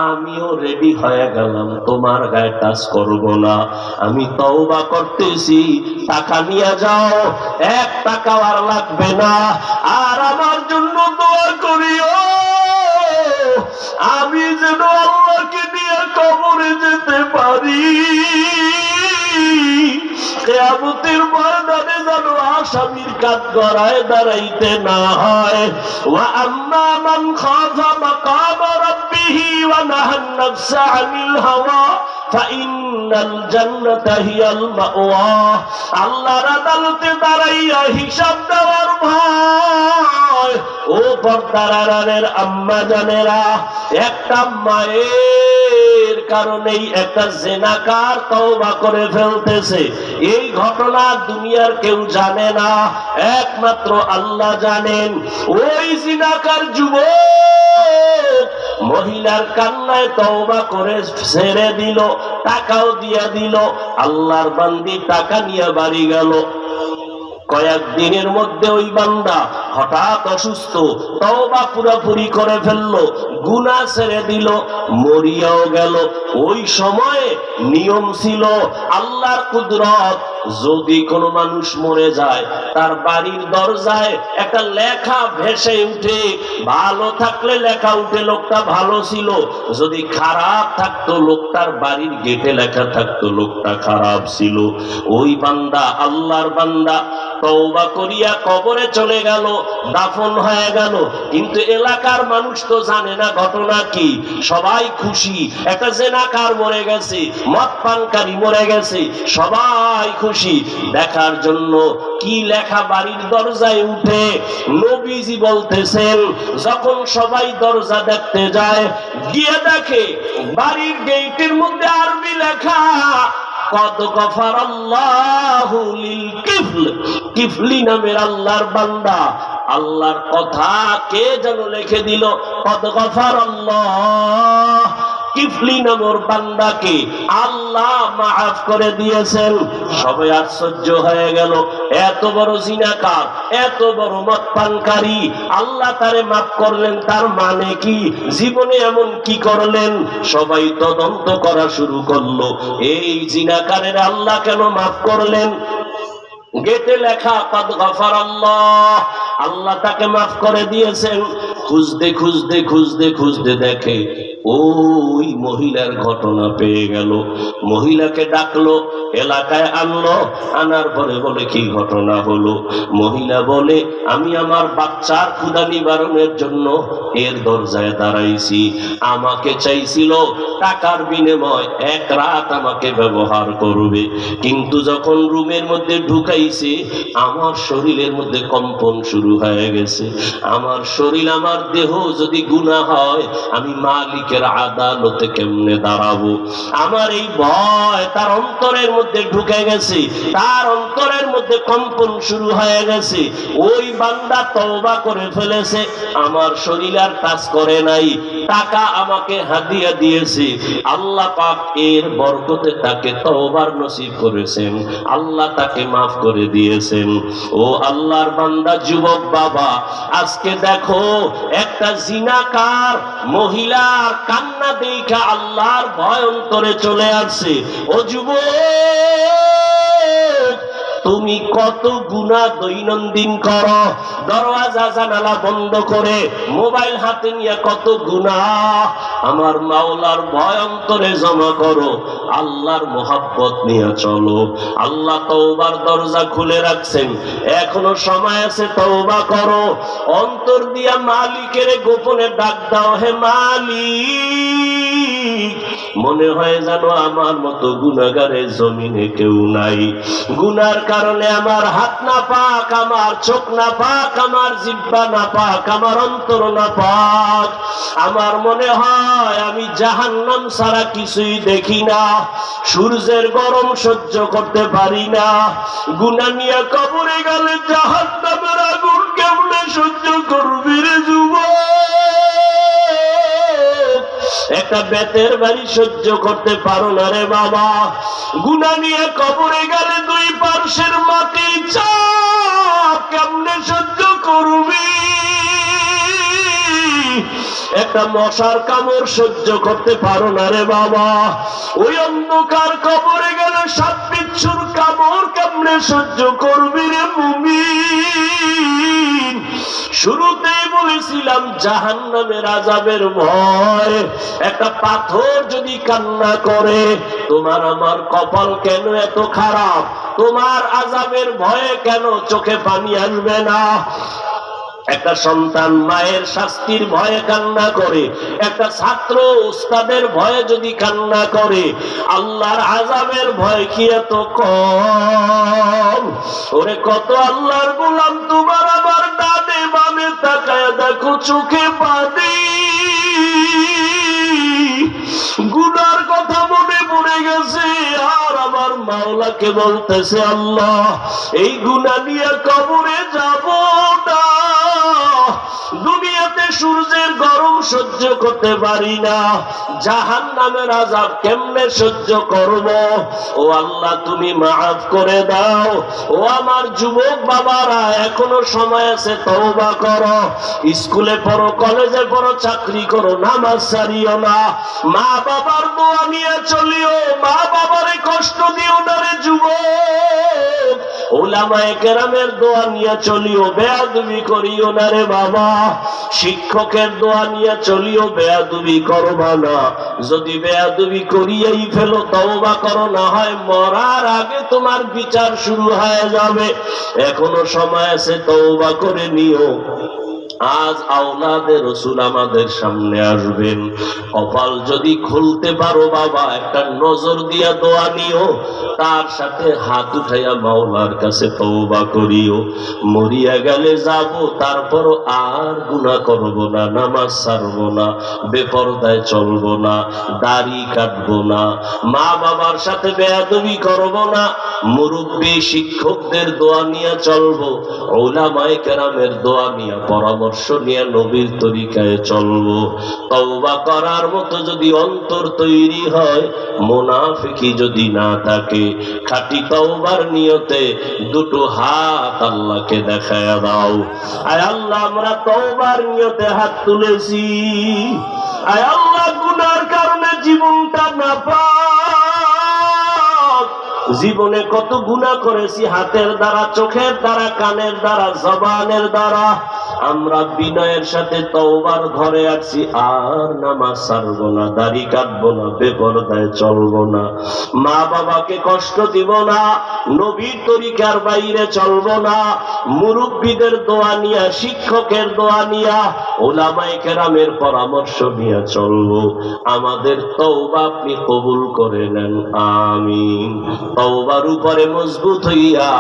আমিও রেডি হয়ে গেলাম, তোমার গায়ে টাচ করব না, আমি তওবা করতেছি, টাকা নিয়ে যাও, 1 টাকাও আর লাগবে না, আর আমার জন্য দোয়া করিও, আমি যেন আল্লাহকে নিয়ে কবরে যেতে পারি, কিয়ামতের ময়দানে যেন আসামির কাঠগড়ায় দাঁড়াইতে না হয়। ওয়া আম্মা মান খাফা মাকাম রাব্বিহি ওয়া নাহান নাফসা আনিল হাওয়া ফাইন্নাল জান্নাতা হিয়াল মাওয়া। আল্লাহর আদালতে দাঁড়াইয়া হিসাব দেওয়ার ভয়। ও পর্দার আড়ালের আম্মা জানেরা, একটা মায়ের কারণেই একটা জিনাকার তওবা করে ফেলতেছে। এই ঘটনা দুনিয়ার কেউ জানে না, একমাত্র আল্লাহ জানেন। ওই জিনাকার যুবক মহিলার কান্নায় তওবা করে ছেড়ে দিল, টাকাও দিয়া দিল। আল্লাহর বান্দি টাকা নিয়ে বাড়ি গেল। কয়েকদিনের মধ্যে ওই বান্দা হঠাৎ অসুস্থ, তওবা পুরোপুরি করে ফেললো, গুনাহ ছেড়ে দিল, মরিয়াও গেল। ওই সময়ে নিয়ম ছিল, আল্লাহর কুদরত, যদি কোনো মানুষ মরে যায় তার বাড়ির দরজায় একটা লেখা ভেসে উঠে, ভালো থাকলে লেখা উঠে লোকটা ভালো ছিল, যদি খারাপ থাকতো লোকটার বাড়ির গেটে লেখা থাকতো লোকটা খারাপ ছিল। ওই বান্দা, আল্লাহর বান্দা, তওবা করিয়া কবরে চলে গেল, দাফন হয়ে গেল। কিন্তু এলাকার মানুষ তো জানে না ঘটনা কি, সবাই খুশি, একটা জিনাকার মরে গেছে, মদ পানকারী মরে গেছে, সবাই খুশি। দেখার জন্য কি লেখা বাড়ির দরজায় উঠে, নবীজি বলতেছেন, যখন সবাই দরজা দেখতে যায়, গিয়ে দেখে বাড়ির গেটের মধ্যে আরবি লেখা, কদ গফারাল্লাহু লিল কিফল। কিফলি নামের আল্লাহর বান্দা, আল্লাহর কথা কে যেন লিখে দিল, কদ গফারাল্লাহ, কিফলি নামের বান্দাকে আল্লাহ মাফ করে দিয়েছেন। সবাই আশ্চর্য হয়ে গেল, এত বড় জিনাকার, এত বড় মদ পানকারী, আল্লাহ তারে মাফ করলেন, তার মানে কি? জীবনে এমন কি করলেন? সবাই তদন্ত করা শুরু করলো, এই জিনাকারের আল্লাহ কেন মাফ করলেন? গেটে লেখা কদ গফারাল্লাহ, আল্লাহ তাকে মাফ করে দিয়েছেন। খুঁজতে খুঁজতে খুঁজতে খুঁজতে দেখে ওই মহিলার ঘটনা পেয়ে গেল। মহিলাকে ডাকলো, এলাকায় আনলো, আনার পরে বলে কি ঘটনা হলো? মহিলা বলে, আমি আমার বাচ্চার ক্ষুধা নিবারণের জন্য এর দরজায় দাঁড়াইছি, আমাকে চাইছিল টাকার বিনিময় 1 রাত আমাকে ব্যবহার করবে। কিন্তু যখন রুমের মধ্যে ঢুকাইছে আমার শরীরের মধ্যে কম্পন শুরু হয়ে গেছে। আমার শরীর, আমার দেহ যদি গুনাহ হয় আমি মালিকের আদালতে কেমনে দাঁড়াবো? আমার এই ভয় তার অন্তরের মধ্যে ঢুকে গেছে, তার অন্তরের মধ্যে কম্পন শুরু হয়ে গেছে। ওই বান্দা তওবা করে ফেলেছে, আমার শরীর আর টাচ করে নাই, টাকা আমাকে হাদিয়া দিয়েছে। আল্লাহ পাক এর বরকতে তাকে তওবার নসিব করেছেন, আল্লাহ তাকে মাফ করে দিয়েছেন। ও আল্লাহর বান্দা, যুবক বাবা, আজকে দেখো একটা জিনাকার মহিলার কান্না দেখা আল্লাহর ভয় অন্তরে চলে আসছে। ও যুবক, তুমি কত গুনাহ দৈনন্দিন করো, দরওয়াজা জানালা বন্ধ করে মোবাইল হাতে নিয়ে কত গুনাহ। আমার মাওলার ভয় অন্তরে জমা করো, আল্লাহর মোহাব্বত নিয়ে চলো। আল্লাহ তওবার দরজা খুলে রাখছেন, এখনো সময় আছে, তওবা করো। অন্তর দিয়া মালিকের গোপনে ডাক দাও, হে মালিক, মনে হয় জানো আমার মতো গুনাহগারের জমিনে কেউ নাই। গুনার কারণে আমার হাত না পাক, আমার চোখ না পাক, আমার জিহ্বা না পাক, আমার অন্তর না পাক। আমার মনে হয় আমি জাহান্নাম ছাড়া কিছুই দেখি না, সূর্যের গরম সহ্য করতে পারি না। গুনাহ নিয়ে কবরে গেলে জাহান্নামের আগুন কেমনে সহ্য করবি রে যুবক? একটা বেতের বাড়ি সহ্য করতে পারো না রে বাবা। গুনাহ নিয়ে কবরে গেলে দুই পার্শ্বের মাটি চাপ কেমনে সহ্য করবি? একটা মশার কামড় সহ্য করতে পারো না রে বাবা। ওই অন্ধকার কবরে গেলে সাপ বিচ্ছুর কামড় কেমনে সহ্য করবি রে মুমিন? শুরুতেই বলেছিলাম জাহান্নামের আযাবের ভয়। একটা পাথর যদি কান্না করে, তোমার আমার কপাল কেন এত খারাপ? তোমার আযাবের ভয়ে কেন চোখে পানি আসবে না? একটা সন্তান মায়ের শাস্তির ভয়ে কান্না করে, একটা ছাত্র উস্তাদের ভয়ে যদি কান্না করে, আল্লাহর আযাবের ভয় কি এত কম? ওরে কত আল্লাহর গোলাম তোমার আমার ডানে বামে তাকায় দেখো চোখে পানি, গুনার কথা মনে পড়ে গেছে, আর আমার মাওলাকে বলতেছে আল্লাহ এই গুনাহ নিয়ে কবরে যাব না। দুনিয়াতে সূর্যের গরম সহ্য করতে পারি না, জাহান্নামের আযাব কেমনে সহ্য করব? ও আল্লাহ তুমি মাফ করে দাও। ও আমার যুবক বাবারা, এখনো সময় আছে, তওবা করো। স্কুলে পড়ো, কলেজে পড়ো, চাকরি করো, নামাজ ছাড়িও না। মা বাবার দোয়া নিয়ে চলিও, মা বাবারে কষ্ট দিও না রে যুবক। উলামায়ে কেরামের দোয়া নিয়ে চলিও, বেয়াদবি করিও না রে বাবা। শিক্ষকের দোয়া নিয়ে চলিও, বেয়াদবি করবা না। যদি বেয়াদবি করিয়েই ফেলো তওবা করো, না হয় মরার আগে তোমার বিচার শুরু হয়ে যাবে। এখনো সময় আছে, তওবা করে নিও। আজ আওলাদে রসুল আমাদের সামনে আসবেন, কপাল যদি খুলতে পারো বাবা, একটা নজর দিয়া দোয়া নিও, তার সাথে হাত উঠাইয়া মাওলার কাছে তওবা করিও। মরিয়া গেলে যাব, তারপরও আর গুনাহ করব না, নামাজ ছাড়বো না, বেপরদায় চলবো না, দাড়ি কাটবো না, মা বাবার সাথে বেয়াদবি করব না, মুরব্বী শিক্ষকদের দোয়া নিয়ে চলবো, উলামায়ে কেরামের দোয়া নিয়ে পরামর্শ নিয়ে নবীর তরিকায় চলবো। তওবা করার মতো যদি অন্তর তৈরি হয়, মুনাফিকি যদি না থাকে, খাঁটি তওবার নিয়তে দুটো হাত আল্লাহকে দেখায়া দাও। আয় আল্লাহ, আমরা তওবার নিয়তে হাত তুলেছি। আয় আল্লাহ, গুনার কারণে জীবনটা নাপাক, জীবনে কত গুনাহ করেছি, হাতের দ্বারা, চোখের দ্বারা, কানের দ্বারা, জবানের দ্বারা। আমরা বিনয়ের সাথে তওবার ঘরে আসছি, আর নামাজ ছাড়বো না, দাড়ি কাটবো না, বেপরদায় চলবো না, মা বাবাকে কষ্ট দিব না, নবীর তরিকার বাইরে চলবো না, মুরব্বীদের দোয়া নিয়া, শিক্ষকের দোয়া নিয়া উলামায়ে কেরামের পরামর্শ নিয়ে চলবো। আমাদের তওবা আপনি কবুল করে নেন, আমিন। তওবার উপরে মজবুত হইয়া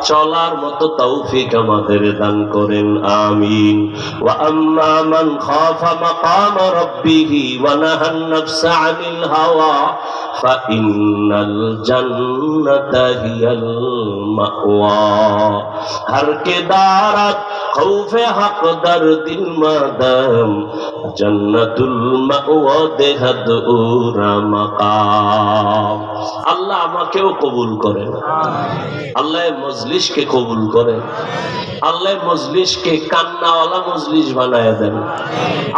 চলার মতো তৌফিক আমাদের দান করেন, আমিন। ওয়া আম্মা মান খাফা মাকাম রাব্বিহি ওয়া নাহান নাফসা আনিল হাওয়া ফাইন্নাল জান্নাতা হিয়াল মাওয়া। हर के दारत खौफे हक दर दिल मादम जन्नतुल मावा देहद उरा मकाम। আল্লাহ আমাকেও কবুল করেন, আল্লাহ মজলিসকে কবুল করেন, আল্লাহ মজলিসকে কান্নাওয়ালা মজলিস বানায় দেন,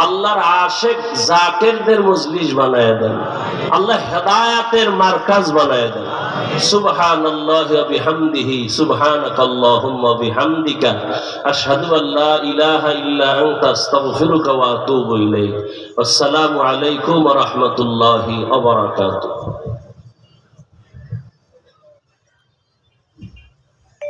আল্লাহর আশিক জাকিরদের মজলিস বানায় দেন, আল্লাহ হেদায়েতের মার্কাজ বানায় দেন। সুবহানাল্লাহি ওয়া বিহামদিহি সুবহানাকাল্লাহুম্মা বিহামদিকা আশহাদু আল্লা ইলাহা ইল্লা আনতা আস্তাগফিরুকা ওয়া আতুবু ইলাইক। আসসালামু আলাইকুম ওয়া রাহমাতুল্লাহি ওয়া বারাকাতুহু।